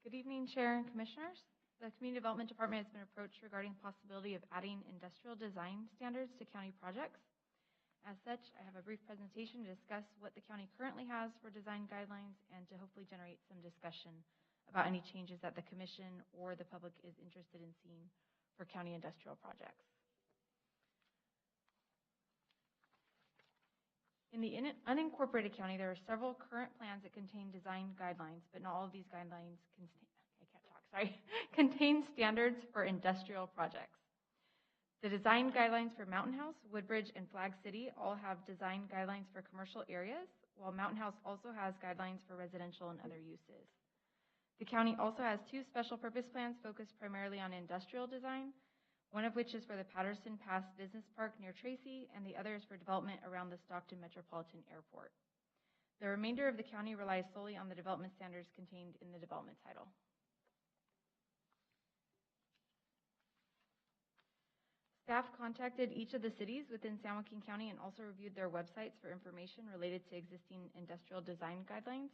Good evening, Chair and Commissioners. The Community Development Department has been approached regarding the possibility of adding industrial design standards to county projects. As such, I have a brief presentation to discuss what the county currently has for design guidelines and to hopefully generate some discussion about any changes that the Commission or the public is interested in seeing for county industrial projects. In the unincorporated county, there are several current plans that contain design guidelines, but not all of these guidelines contain standards for industrial projects. The design guidelines for Mountain House, Woodbridge, and Flag City all have design guidelines for commercial areas, while Mountain House also has guidelines for residential and other uses. The county also has two special purpose plans focused primarily on industrial design, one of which is for the Patterson Pass Business Park near Tracy, and the other is for development around the Stockton Metropolitan Airport. The remainder of the county relies solely on the development standards contained in the development title. Staff contacted each of the cities within San Joaquin County and also reviewed their websites for information related to existing industrial design guidelines.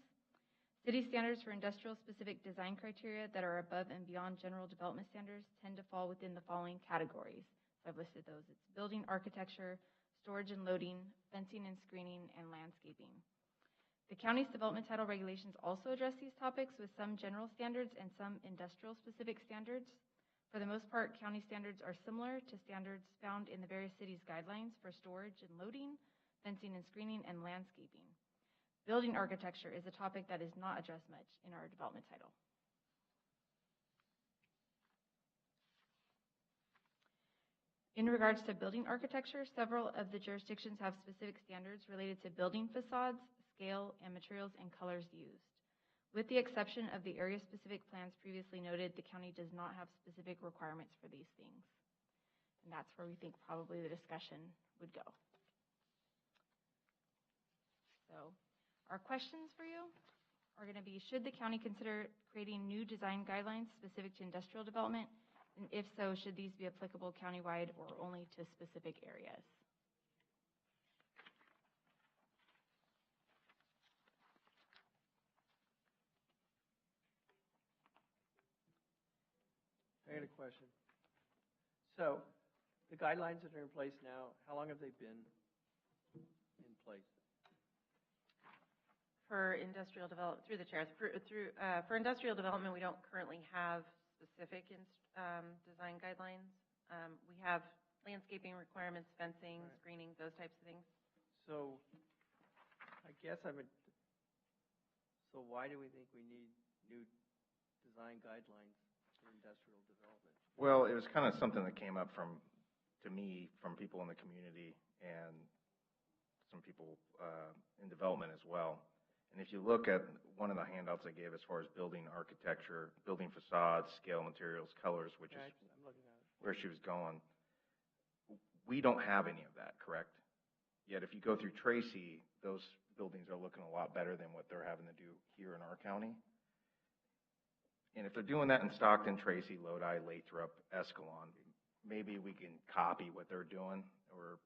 City standards for industrial specific design criteria that are above and beyond general development standards tend to fall within the following categories. So I've listed those. It's building architecture, storage and loading, fencing and screening, and landscaping. The county's development title regulations also address these topics with some general standards and some industrial specific standards. For the most part, county standards are similar to standards found in the various cities' guidelines for storage and loading, fencing and screening, and landscaping. Building architecture is a topic that is not addressed much in our development title. In regards to building architecture, several of the jurisdictions have specific standards related to building facades, scale, and materials and colors used. With the exception of the area-specific plans previously noted, the county does not have specific requirements for these things. And that's where we think probably the discussion would go. So our questions for you are going to be, should the county consider creating new design guidelines specific to industrial development? And if so, should these be applicable countywide or only to specific areas? I got a question. So, the guidelines that are in place now, how long have they been in place? For industrial development, through the chairs, for industrial development, we don't currently have specific design guidelines. We have landscaping requirements, fencing, Right. screening, those types of things. So, I guess so why do we think we need new design guidelines for industrial development? Well, it was kind of something that came up to me from people in the community and some people in development as well. And if you look at one of the handouts I gave as far as building architecture, building facades, scale, materials, colors, which is I'm looking at it. where she was going, we don't have any of that, correct? Yet if you go through Tracy, those buildings are looking a lot better than what they're having to do here in our county. And if they're doing that in Stockton, Tracy, Lodi, Lathrop, Escalon, maybe we can copy what they're doing or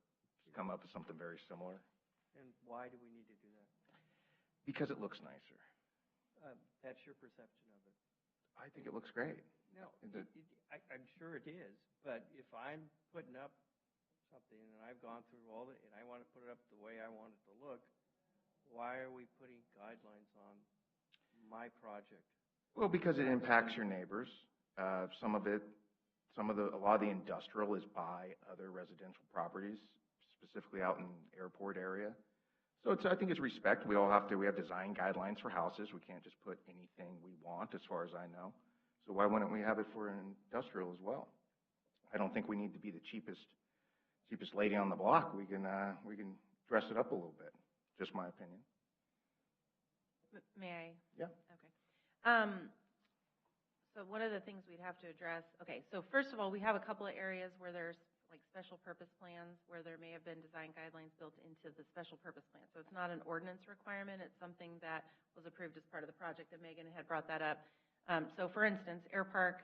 come up with something very similar. And why do we need to do that? Because it looks nicer. That's your perception of it. I think it looks great. No, Is it- I'm sure it is, but if I'm putting up something and I've gone through all the, and I want to put it up the way I want it to look, why are we putting guidelines on my project? Well, because it impacts your neighbors. A lot of the industrial is by other residential properties, specifically out in the airport area. So I think it's respect. We have design guidelines for houses. We can't just put anything we want, as far as I know. So why wouldn't we have it for an industrial as well? I don't think we need to be the cheapest lady on the block. We can dress it up a little bit. Just my opinion. May I? Yeah. Okay. So one of the things we'd have to address, okay, so first of all, we have a couple of areas where there's like special purpose plans, where there may have been design guidelines built into the special purpose plan. So it's not an ordinance requirement, it's something that was approved as part of the project, and Megan had brought that up. So for instance, Air Park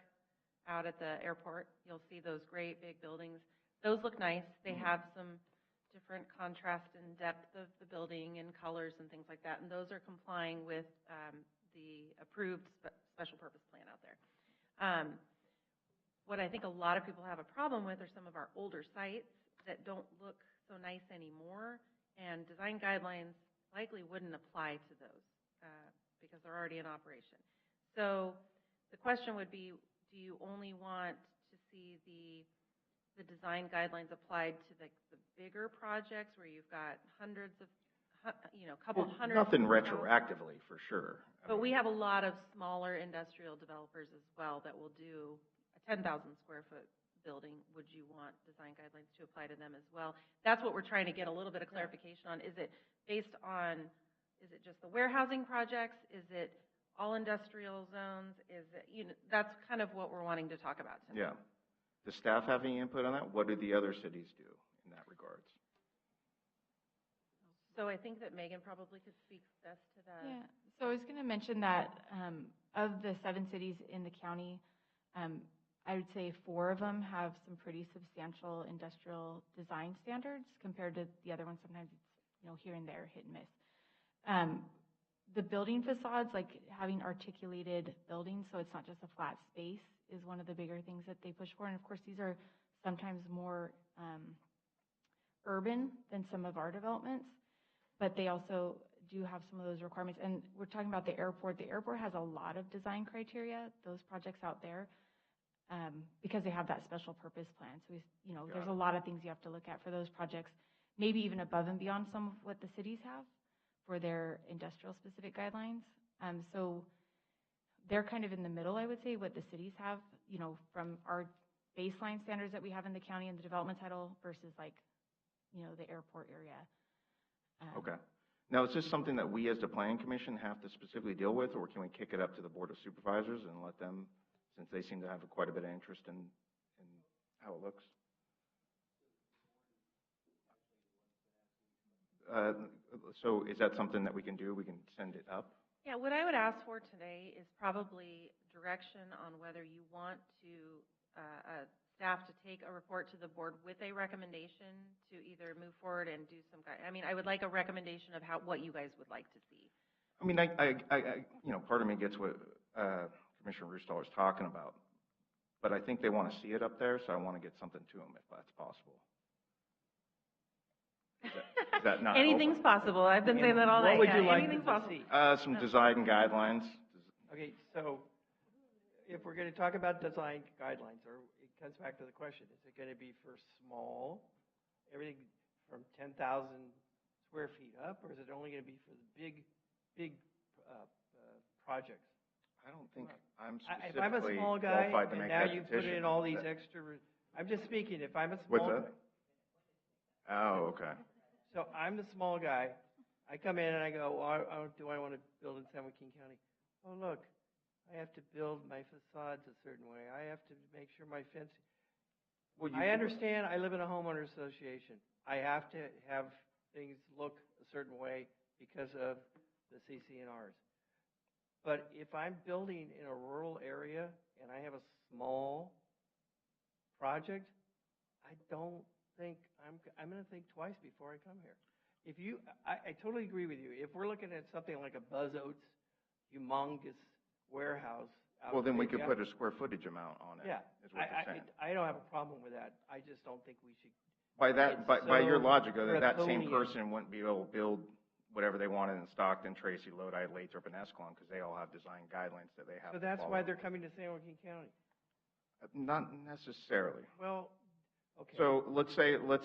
out at the airport, you'll see those great big buildings. Those look nice. They have some different contrast and depth of the building and colors and things like that, and those are complying with the approved special purpose plan out there. What I think a lot of people have a problem with are some of our older sites that don't look so nice anymore, and design guidelines likely wouldn't apply to those because they're already in operation. So the question would be, do you only want to see the design guidelines applied to the bigger projects where you've got hundreds of, couple hundred? Nothing retroactively, for sure. But we have a lot of smaller industrial developers as well that will do a 10,000 square foot building. Would you want design guidelines to apply to them as well? That's what we're trying to get a little bit of clarification on. Is it based on, is it just the warehousing projects? Is it all industrial zones? Is it, that's kind of what we're wanting to talk about today. Yeah. Does staff have any input on that? What do the other cities do in that regards? So I think that Megan probably could speak best to that. Yeah, so I was going to mention that of the 7 cities in the county, I would say 4 of them have some pretty substantial industrial design standards compared to the other ones. Sometimes it's, here and there, hit and miss. The building facades, like having articulated buildings, so it's not just a flat space, is one of the bigger things that they push for. And of course, these are sometimes more urban than some of our developments, but they also do have some of those requirements. And we're talking about the airport. The airport has a lot of design criteria, those projects out there, because they have that special purpose plan. So, there's a lot of things you have to look at for those projects, maybe even above and beyond some of what the cities have for their industrial specific guidelines. So they're kind of in the middle, I would say, what the cities have, from our baseline standards that we have in the county and the development title versus the airport area. Okay. Now, is this something that we as the Planning Commission have to specifically deal with, or can we kick it up to the Board of Supervisors and let them, since they seem to have quite a bit of interest in how it looks? So is that something that we can do? We can send it up? Yeah, what I would ask for today is probably direction on whether you want to staff to take a report to the board with a recommendation to either move forward and do some I would like a recommendation of what you guys would like to see. I mean, part of me gets what Commissioner Rustal is talking about, but I think they want to see it up there, so I want to get something to them if that's possible. Is that not Anything's open? possible. I've been saying that all night. What would you like Anything's to possible. see? Some design guidelines. Okay, so if we're going to talk about design guidelines, or it comes back to the question, is it going to be for small, everything from 10,000 square feet up, or is it only going to be for the big projects? I don't think I'm If I'm a specifically small guy, qualified to and make now that you put decision. in all these extra, I'm just speaking, if I'm a What's small that? Oh, okay. So I'm the small guy. I come in and I go, do I want to build in San Joaquin County? Oh, look, I have to build my facades a certain way. I have to make sure my fence. Well, I understand I live in a homeowner association. I have to have things look a certain way because of the CC&Rs. But if I'm building in a rural area and I have a small project, I don't think I'm going to think twice before I come here. I totally agree with you. If we're looking at something like a Buzz Oats humongous warehouse. out Well, then we there, could yeah. put a square footage amount on it. Yeah, Is what they're saying. I don't have a problem with that. I just don't think we should. By that, by your so logic, that same draconian. person wouldn't be able to build whatever they wanted in Stockton, Tracy, Lodi, Lathrop, and Escalon, because they all have design guidelines that they have So to that's follow. why they're coming to San Joaquin County. Not necessarily. Well, okay. So let's say In my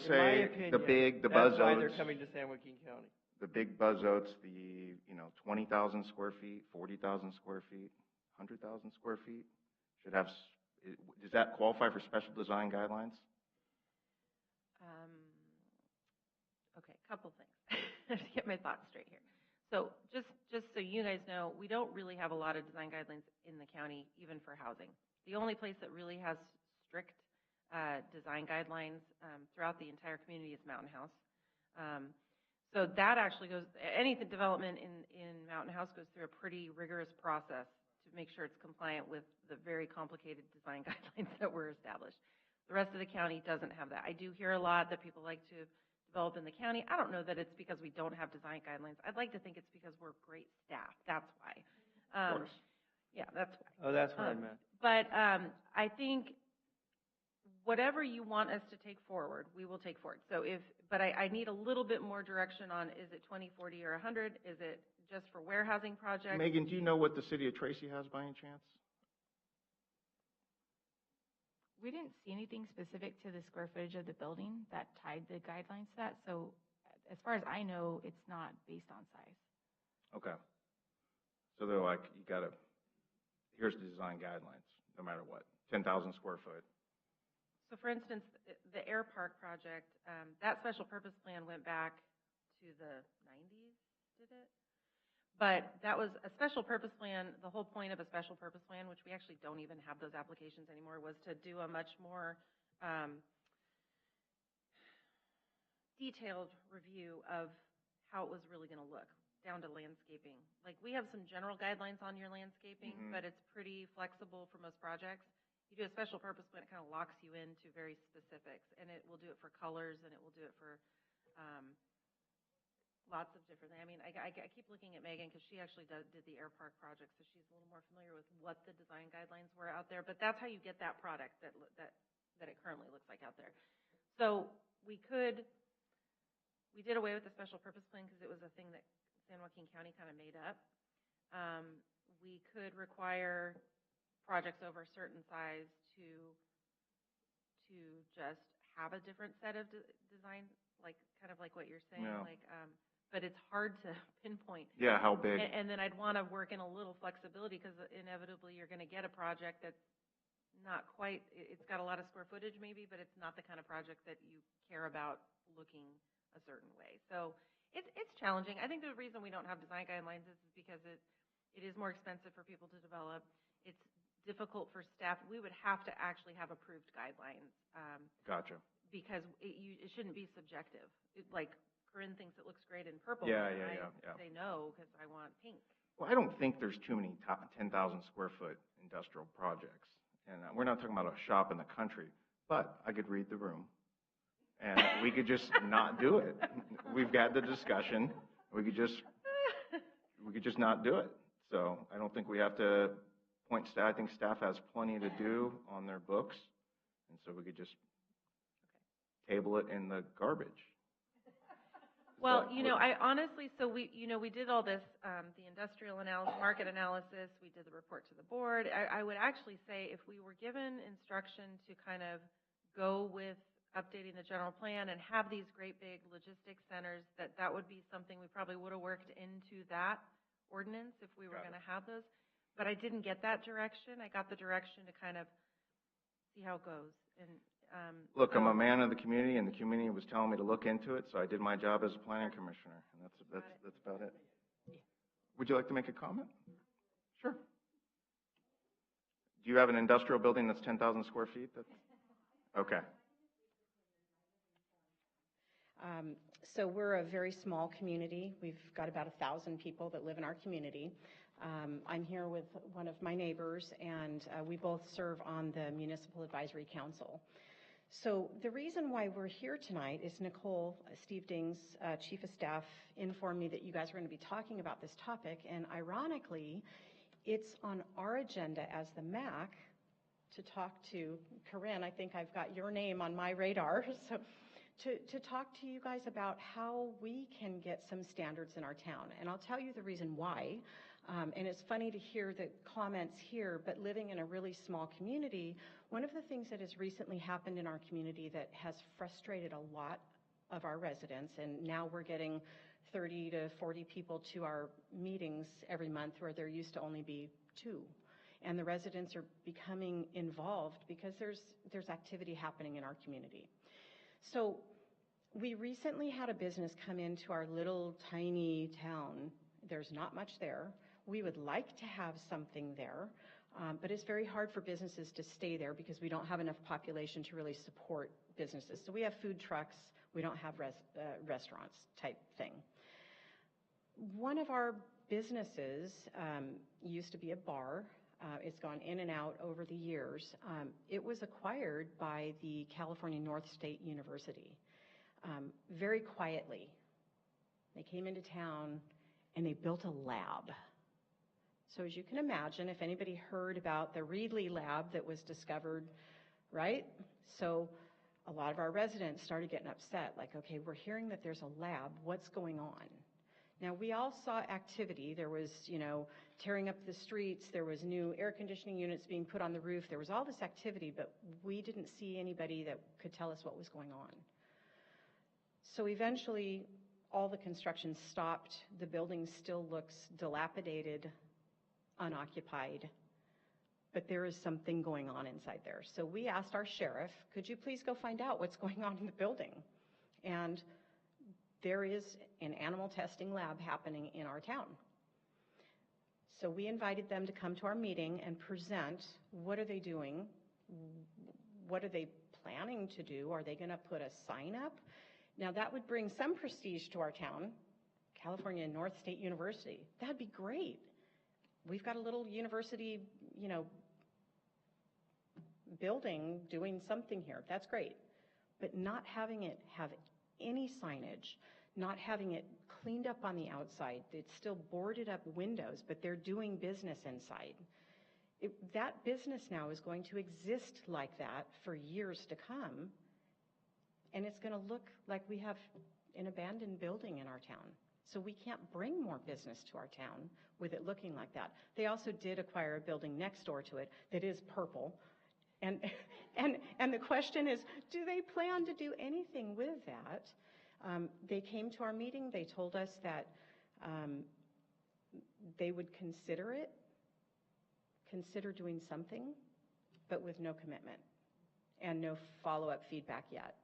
opinion, the Buzz that's why Oats, they're coming to San Joaquin County. the big Buzz Oats, the 20,000 square feet, 40,000 square feet, 100,000 square feet should have. Does that qualify for special design guidelines? Okay, couple things to get my thoughts straight here. So just so you guys know, we don't really have a lot of design guidelines in the county, even for housing. The only place that really has strict design guidelines throughout the entire community is Mountain House. So that actually goes, any development in Mountain House goes through a pretty rigorous process to make sure it's compliant with the very complicated design guidelines that were established. The rest of the county doesn't have that. I do hear a lot that people like to develop in the county. I don't know that it's because we don't have design guidelines. I'd like to think it's because we're great staff. That's why. Of course. Yeah, that's why. Oh, that's what I meant. But I think whatever you want us to take forward, we will take forward. So but I need a little bit more direction on, is it 20, 40, or 100? Is it just for warehousing projects? Megan, do you know what the city of Tracy has by any chance? We didn't see anything specific to the square footage of the building that tied the guidelines to that. So as far as I know, it's not based on size. Okay. So they're like, here's the design guidelines, no matter what, 10,000 square foot. So for instance, the Air Park project, that special purpose plan went back to the 90s, did it? But that was a special purpose plan. The whole point of a special purpose plan, which we actually don't even have those applications anymore, was to do a much more detailed review of how it was really going to look, down to landscaping. Like, we have some general guidelines on your landscaping, but it's pretty flexible for most projects. You do a special purpose plan, it kind of locks you into very specifics, and it will do it for colors, and it will do it for lots of different things. I mean, I keep looking at Megan because she actually did the Air Park project, so she's a little more familiar with what the design guidelines were out there. But that's how you get that product that it currently looks like out there. So we did away with the special purpose plan because it was a thing that San Joaquin County kind of made up. We could require projects over a certain size to just have a different set of design, like kind of like what you're saying, Yeah. but it's hard to pinpoint. Yeah, how big? And then I'd want to work in a little flexibility because inevitably you're going to get a project that's not quite, it's got a lot of square footage maybe, but it's not the kind of project that you care about looking a certain way. So it's challenging. I think the reason we don't have design guidelines is because it is more expensive for people to develop. It's difficult for staff. We would have to actually have approved guidelines. Gotcha. Because it shouldn't be subjective. Like, Corinne thinks it looks great in purple. Yeah. I say no because I want pink. Well, I don't think there's too many 10,000 square foot industrial projects. And we're not talking about a shop in the country, but I could read the room. And we could just not do it. We've had the discussion. We could just not do it. So I don't think we have to point staff. I think staff has plenty to do on their books. And so we could just table it in the garbage. Well, I honestly, so we did all this, the industrial analysis, market analysis, we did the report to the board. I would actually say if we were given instruction to kind of go with updating the general plan and have these great big logistics centers, that would be something we probably would have worked into that ordinance if we were going to have those. But I didn't get that direction. I got the direction to kind of see how it goes. And look, I'm a man of the community, and the community was telling me to look into it, so I did my job as a planning commissioner, and that's about it. Would you like to make a comment? Sure. Do you have an industrial building that's 10,000 square feet? Okay. So we're a very small community. We've got about 1,000 people that live in our community. I'm here with one of my neighbors, and we both serve on the Municipal Advisory Council. So the reason why we're here tonight is Nicole, Steve Ding's Chief of Staff, informed me that you guys are going to be talking about this topic, and ironically, it's on our agenda as the MAC to talk to Corinne. I think I've got your name on my radar, so to talk to you guys about how we can get some standards in our town. And I'll tell you the reason why. And it's funny to hear the comments here, but living in a really small community, one of the things that has recently happened in our community that has frustrated a lot of our residents, and now we're getting 30 to 40 people to our meetings every month where there used to only be 2. And the residents are becoming involved because there's activity happening in our community. So we recently had a business come into our little tiny town. There's not much there. We would like to have something there, but it's very hard for businesses to stay there because we don't have enough population to really support businesses. So we have food trucks. We don't have restaurants type thing. One of our businesses used to be a bar. It's gone in and out over the years. It was acquired by the California North State University very quietly. They came into town and they built a lab. So as you can imagine, if anybody heard about the Reedley lab that was discovered, right? So a lot of our residents started getting upset, like, okay, we're hearing that there's a lab. What's going on? Now, we all saw activity. There was, tearing up the streets. There was new air conditioning units being put on the roof. There was all this activity, but we didn't see anybody that could tell us what was going on. So eventually, all the construction stopped. The building still looks dilapidated, unoccupied, but there is something going on inside there. So we asked our sheriff, could you please go find out what's going on in the building? And there is an animal testing lab happening in our town. So we invited them to come to our meeting and present what are they doing, what are they planning to do, are they going to put a sign up? Now that would bring some prestige to our town, California North State University. That'd be great. We've got a little university, building doing something here. That's great. But not having it have any signage, not having it cleaned up on the outside. It's still boarded up windows, but they're doing business inside. That business now is going to exist like that for years to come, and it's going to look like we have an abandoned building in our town. So we can't bring more business to our town with it looking like that. They also did acquire a building next door to it that is purple. And the question is, do they plan to do anything with that? They came to our meeting. They told us that they would consider doing something, but with no commitment and no follow-up feedback yet.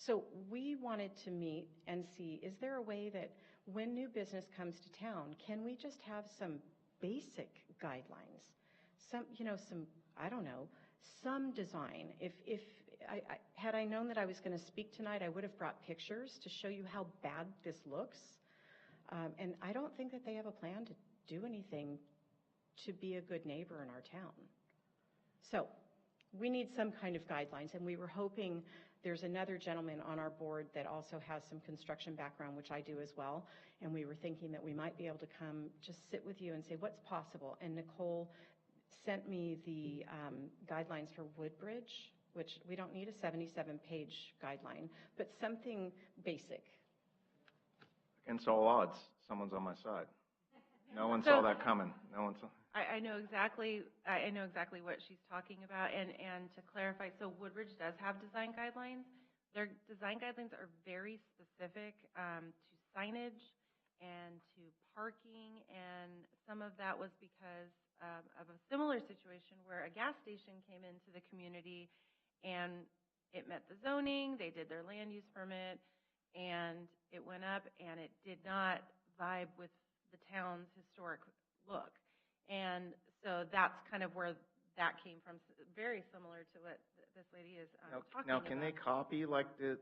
So we wanted to meet and see, is there a way that when new business comes to town, can we just have some basic guidelines? Some design. Had I known that I was going to speak tonight, I would have brought pictures to show you how bad this looks. And I don't think that they have a plan to do anything to be a good neighbor in our town. So we need some kind of guidelines, and we were hoping there's another gentleman on our board that also has some construction background, which I do as well, and we were thinking that we might be able to come just sit with you and say what's possible. And Nicole sent me the guidelines for Woodbridge, which we don't need a 77-page guideline, but something basic. Against all odds, someone's on my side. No one saw that coming. No one saw. I know exactly what she's talking about, and to clarify, so Woodbridge does have design guidelines. Their design guidelines are very specific to signage and to parking, and some of that was because of a similar situation where a gas station came into the community and it met the zoning, they did their land use permit, and it went up, and it did not vibe with the town's historic look. And so that's kind of where that came from, very similar to what this lady is talking about. Now, can they copy, to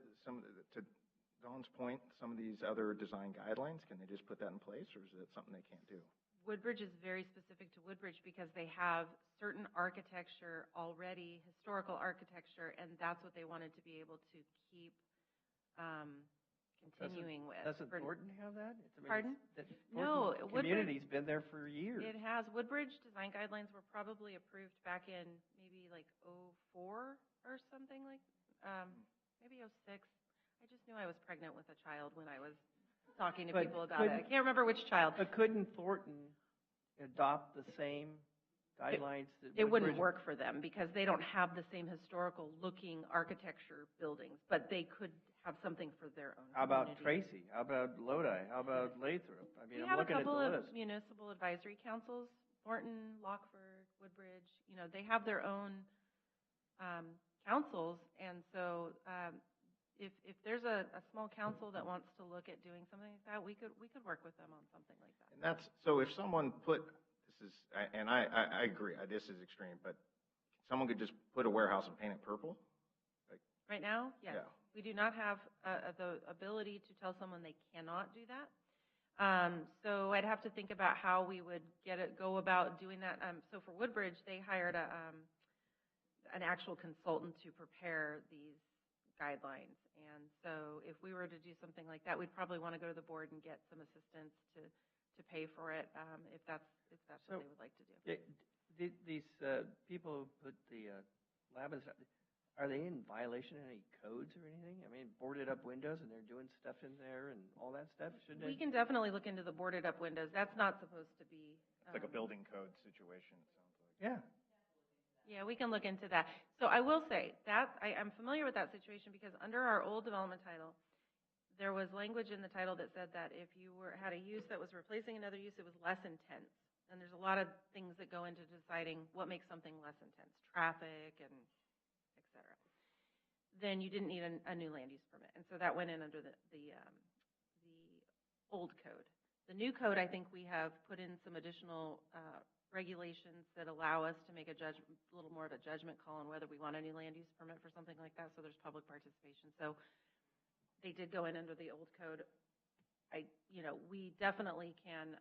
Dawn's point, some of these other design guidelines? Can they just put that in place, or is it something they can't do? Woodbridge is very specific to Woodbridge because they have certain architecture already, historical architecture, and that's what they wanted to be able to keep continuing with. Doesn't Thornton have that? Pardon? No, No, community's been there for years. It has. Woodbridge design guidelines were probably approved back in maybe like '04 or something like, maybe '06. I just knew I was pregnant with a child when I was talking to But people about it. I can't remember which child. But couldn't Thornton adopt the same guidelines that It wouldn't Woodbridge- work for them because they don't have the same historical looking architecture buildings, but they could have something for their own How about community. Tracy? How about Lodi? How about Lathrop? I mean, We I'm have a looking at the couple of list. municipal advisory councils, Thornton, Lockford, Woodbridge, they have their own councils, and so if there's a small council that wants to look at doing something like that, we could work with them on something like that. And that's, so if someone put, this is, and I agree, this is extreme, but someone could just put a warehouse and paint it purple? Right now, yes. Yeah. We do not have the ability to tell someone they cannot do that. So I'd have to think about how we would go about doing that. So for Woodbridge, they hired an actual consultant to prepare these guidelines. And so if we were to do something like that, we'd probably want to go to the board and get some assistance to pay for it, if that's what they would like to do. These people who put the lab and stuff, are they in violation of any codes or anything? I mean, boarded up windows and they're doing stuff in there and all that stuff? Shouldn't We they? can definitely look into the boarded up windows. That's not supposed to be. It's like a building code situation, it sounds like. Yeah. Yeah, we can look into that. So I will say that I'm familiar with that situation because under our old development title, there was language in the title that said that if you had a use that was replacing another use, it was less intense. And there's a lot of things that go into deciding what makes something less intense, traffic and et cetera. Then you didn't need a new land use permit. And so that went in under the old code. The new code, I think we have put in some additional regulations that allow us to make a little more of a judgment call on whether we want a new land use permit for something like that. So there's public participation. So they did go in under the old code. We definitely can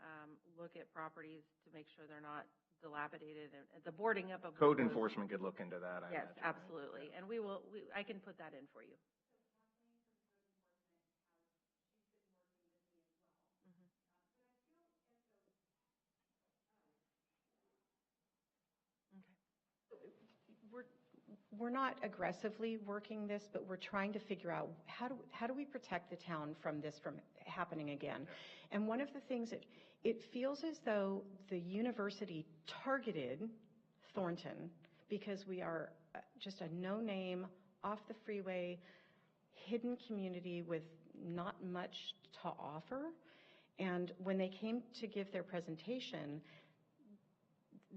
look at properties to make sure they're not dilapidated, and the boarding up of Code windows- enforcement could look into that, I Yes, imagine. absolutely, and I can put that in for you. We're not aggressively working this, but we're trying to figure out how do we protect the town from this from happening again. And one of the things that it feels as though the university targeted Thornton because we are just a no-name, off the freeway, hidden community with not much to offer. And when they came to give their presentation,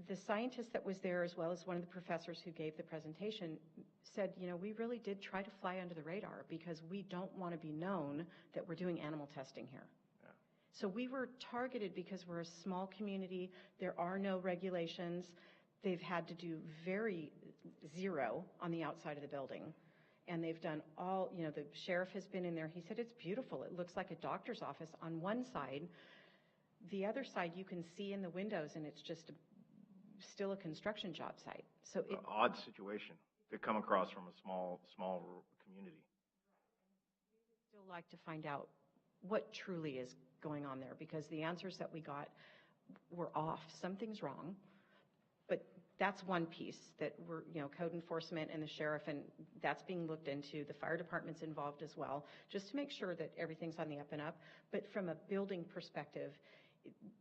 the scientist that was there, as well as one of the professors who gave the presentation, said, we really did try to fly under the radar because we don't want to be known that we're doing animal testing here. Yeah. So we were targeted because we're a small community. There are no regulations. They've had to do zero on the outside of the building. And they've done the sheriff has been in there. He said, it's beautiful. It looks like a doctor's office on one side. The other side you can see in the windows, and it's just still a construction job site. So An odd situation to come across from a small community. I'd still like to find out what truly is going on there because the answers that we got were off. Something's wrong. But that's one piece that we're, code enforcement and the sheriff, and that's being looked into. The fire department's involved as well, just to make sure that everything's on the up and up. But from a building perspective,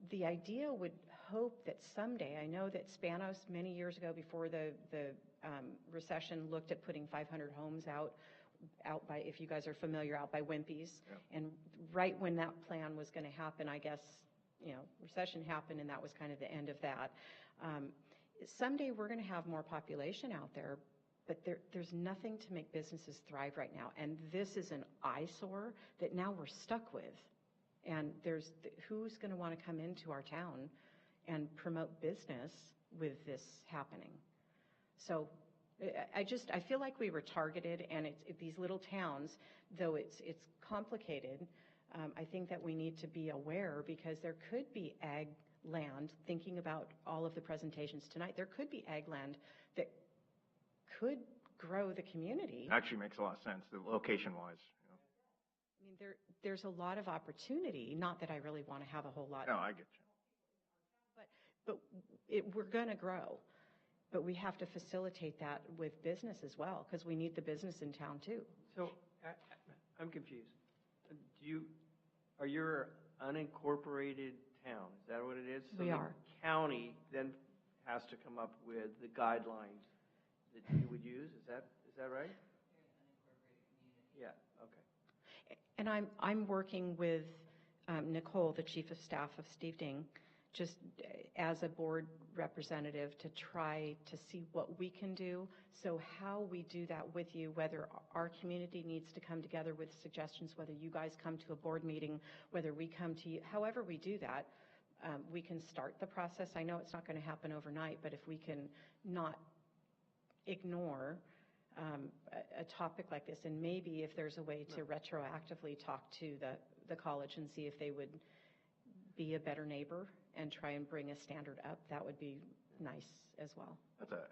the idea would hope that someday, I know that Spanos many years ago before the recession looked at putting 500 homes out by, if you guys are familiar, out by Wimpy's. Yeah. And right when that plan was going to happen, I guess, recession happened and that was kind of the end of that. Someday we're going to have more population out there, but there's nothing to make businesses thrive right now. And this is an eyesore that now we're stuck with. And who's going to want to come into our town and promote business with this happening? So I feel like we were targeted, and these little towns, though it's complicated, I think that we need to be aware because there could be ag land, thinking about all of the presentations tonight, there could be ag land that could grow the community. Actually makes a lot of sense, the location-wise. You know. I mean, there's a lot of opportunity, not that I really want to have a whole lot. No, I get you. But we're going to grow. But we have to facilitate that with business as well, because we need the business in town too. So I'm confused. Are you an unincorporated town? Is that what it is? We are. The county then has to come up with the guidelines that you would use. Is that right? Yeah. Okay. And I'm working with Nicole, the chief of staff of Steve Ding, just as a board representative to try to see what we can do. So how we do that with you, whether our community needs to come together with suggestions, whether you guys come to a board meeting, whether we come to you, however we do that, we can start the process. I know it's not going to happen overnight, but if we can not ignore a topic like this, and maybe if there's a way to retroactively talk to the college and see if they would be a better neighbor and try and bring a standard up, that would be nice as well.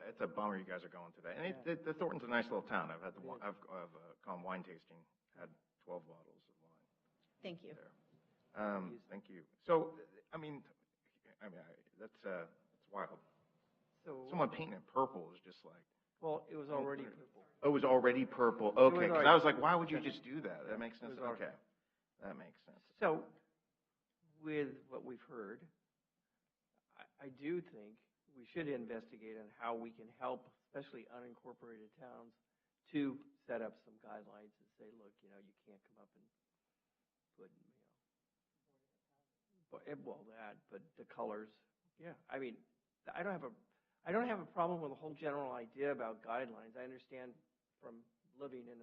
It's a bummer you guys are going today. And the Thornton's a nice little town. I've gone wine tasting, had 12 bottles of wine. Thank you. There. Thank you. So, that's wild. So Someone painting it purple is just like. well, it was already purple. Oh, it was already purple. Okay, because I was like, why would you just do that? That makes sense. It was already- Okay, that makes sense. So, with what we've heard, I do think we should investigate on how we can help, especially unincorporated towns, to set up some guidelines and say, look, you can't come up and put, but the colors, yeah. I mean, I don't have a problem with the whole general idea about guidelines. I understand from living in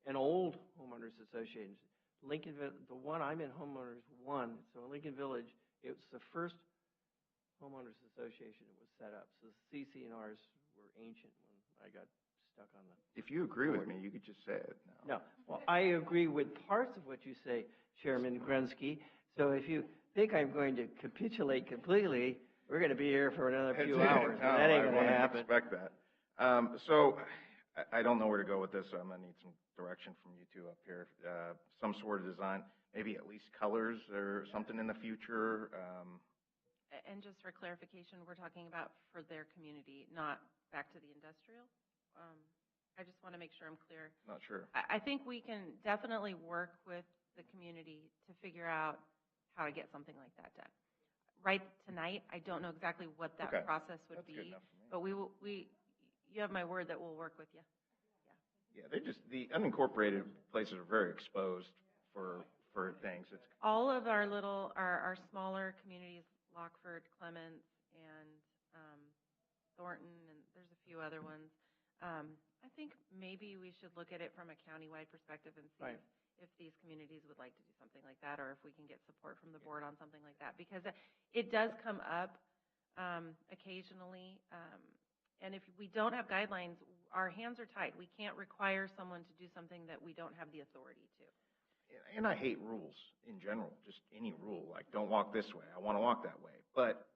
an old homeowners association. Lincolnville, the one I'm in, homeowners one. So in Lincoln Village, it was the first homeowners association that was set up. So the CC&Rs were ancient when I got stuck on the. If you agree with me, you could just say it now. No, well, I agree with parts of what you say, Chairman Grunsky. So if you think I'm going to capitulate completely, we're going to be here for another few hours. No, that ain't going to happen. I expect that. So I don't know where to go with this, so I'm going to need some direction from you two up here. Some sort of design, maybe at least colors or something in the future. And just for clarification, we're talking about for their community, not back to the industrial. I just want to make sure I'm clear. Not sure. I think we can definitely work with the community to figure out how to get something like that done. Right tonight, I don't know exactly what that process would That's good be, enough for me. but you have my word that we'll work with you. Yeah, the unincorporated places are very exposed for things. It's All of our our smaller communities, Lockford, Clements, and Thornton, and there's a few other ones. I think maybe we should look at it from a countywide perspective and see Right. if these communities would like to do something like that, or if we can get support from the board on something like that, because it does come up occasionally. And if we don't have guidelines, our hands are tied. We can't require someone to do something that we don't have the authority to. And I hate rules in general, just any rule, like don't walk this way, I want to walk that way. But,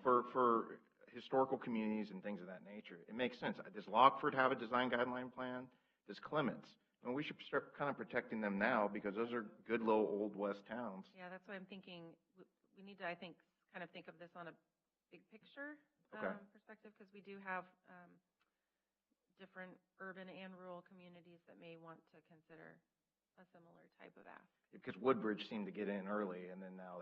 for historical communities and things of that nature, it makes sense. Does Lockford have a design guideline plan? Does Clements? And we should start kind of protecting them now because those are good little Old West towns. Yeah, that's why I'm thinking we need to, I think, kind of think of this on a big picture perspective, because we do have different urban and rural communities that may want to consider a similar type of ask. Because Woodbridge seemed to get in early, and then now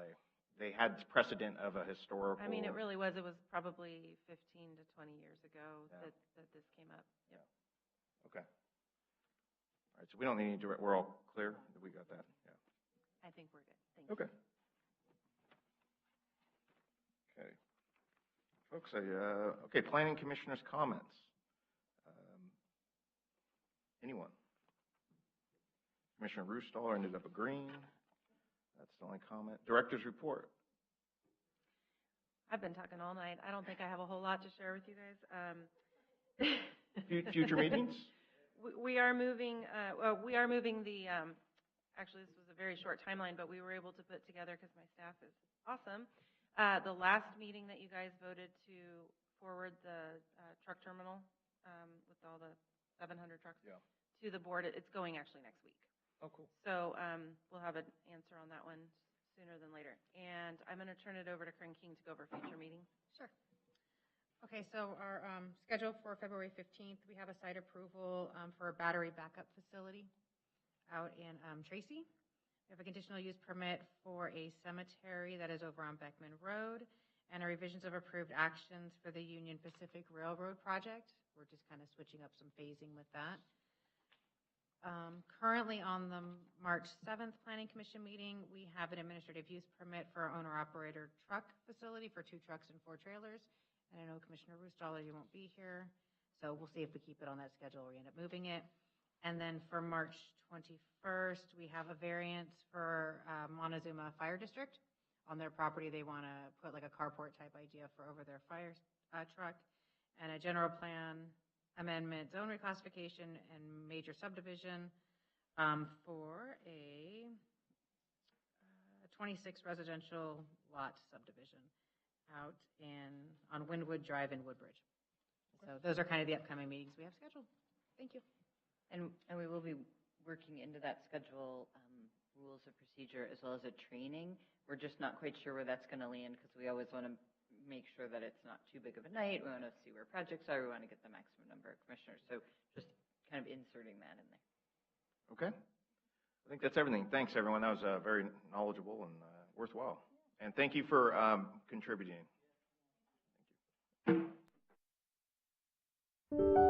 they had precedent of a historical. I mean, it really was. It was probably 15 to 20 years ago that this came up. Yep. Yeah. Okay. All right, so we don't need any direct, we're all clear? We got that? Yeah. I think we're good. Thank you. Okay. Okay. Folks, planning commissioners' comments. Anyone? Commissioner Roostaller ended up agreeing. That's the only comment. Director's report. I've been talking all night. I don't think I have a whole lot to share with you guys. Future meetings? We are moving the, actually this was a very short timeline, but we were able to put together, because my staff is awesome, The last meeting that you guys voted to forward the truck terminal with all the 700 trucks Yeah. to the board, it's going actually next week. Oh, cool. So we'll have an answer on that one sooner than later. And I'm going to turn it over to Corinne King to go over future meetings. Sure. Okay, so our schedule for February 15th, we have a site approval for a battery backup facility out in Tracy. We have a conditional use permit for a cemetery that is over on Beckman Road, and a revisions of approved actions for the Union Pacific Railroad project. We're just kind of switching up some phasing with that. Currently on the March 7th Planning Commission meeting, we have an administrative use permit for our owner-operator truck facility for 2 trucks and 4 trailers. And I know Commissioner Roostaller, you won't be here, so we'll see if we keep it on that schedule or we end up moving it. And then for March 21st, we have a variance for Montezuma Fire District. On their property, they want to put like a carport type idea for over their fire truck, and a general plan amendment, zone reclassification, and major subdivision for a 26 residential lot subdivision out on Windwood Drive in Woodbridge. So those are kind of the upcoming meetings we have scheduled. Thank you. And we will be working into that schedule rules of procedure as well as a training. We're just not quite sure where that's going to land because we always want to make sure that it's not too big of a night. We want to see where projects are. We want to get the maximum number of commissioners. So just kind of inserting that in there. Okay. I think that's everything. Thanks, everyone. That was very knowledgeable and worthwhile. And thank you for contributing. Thank you.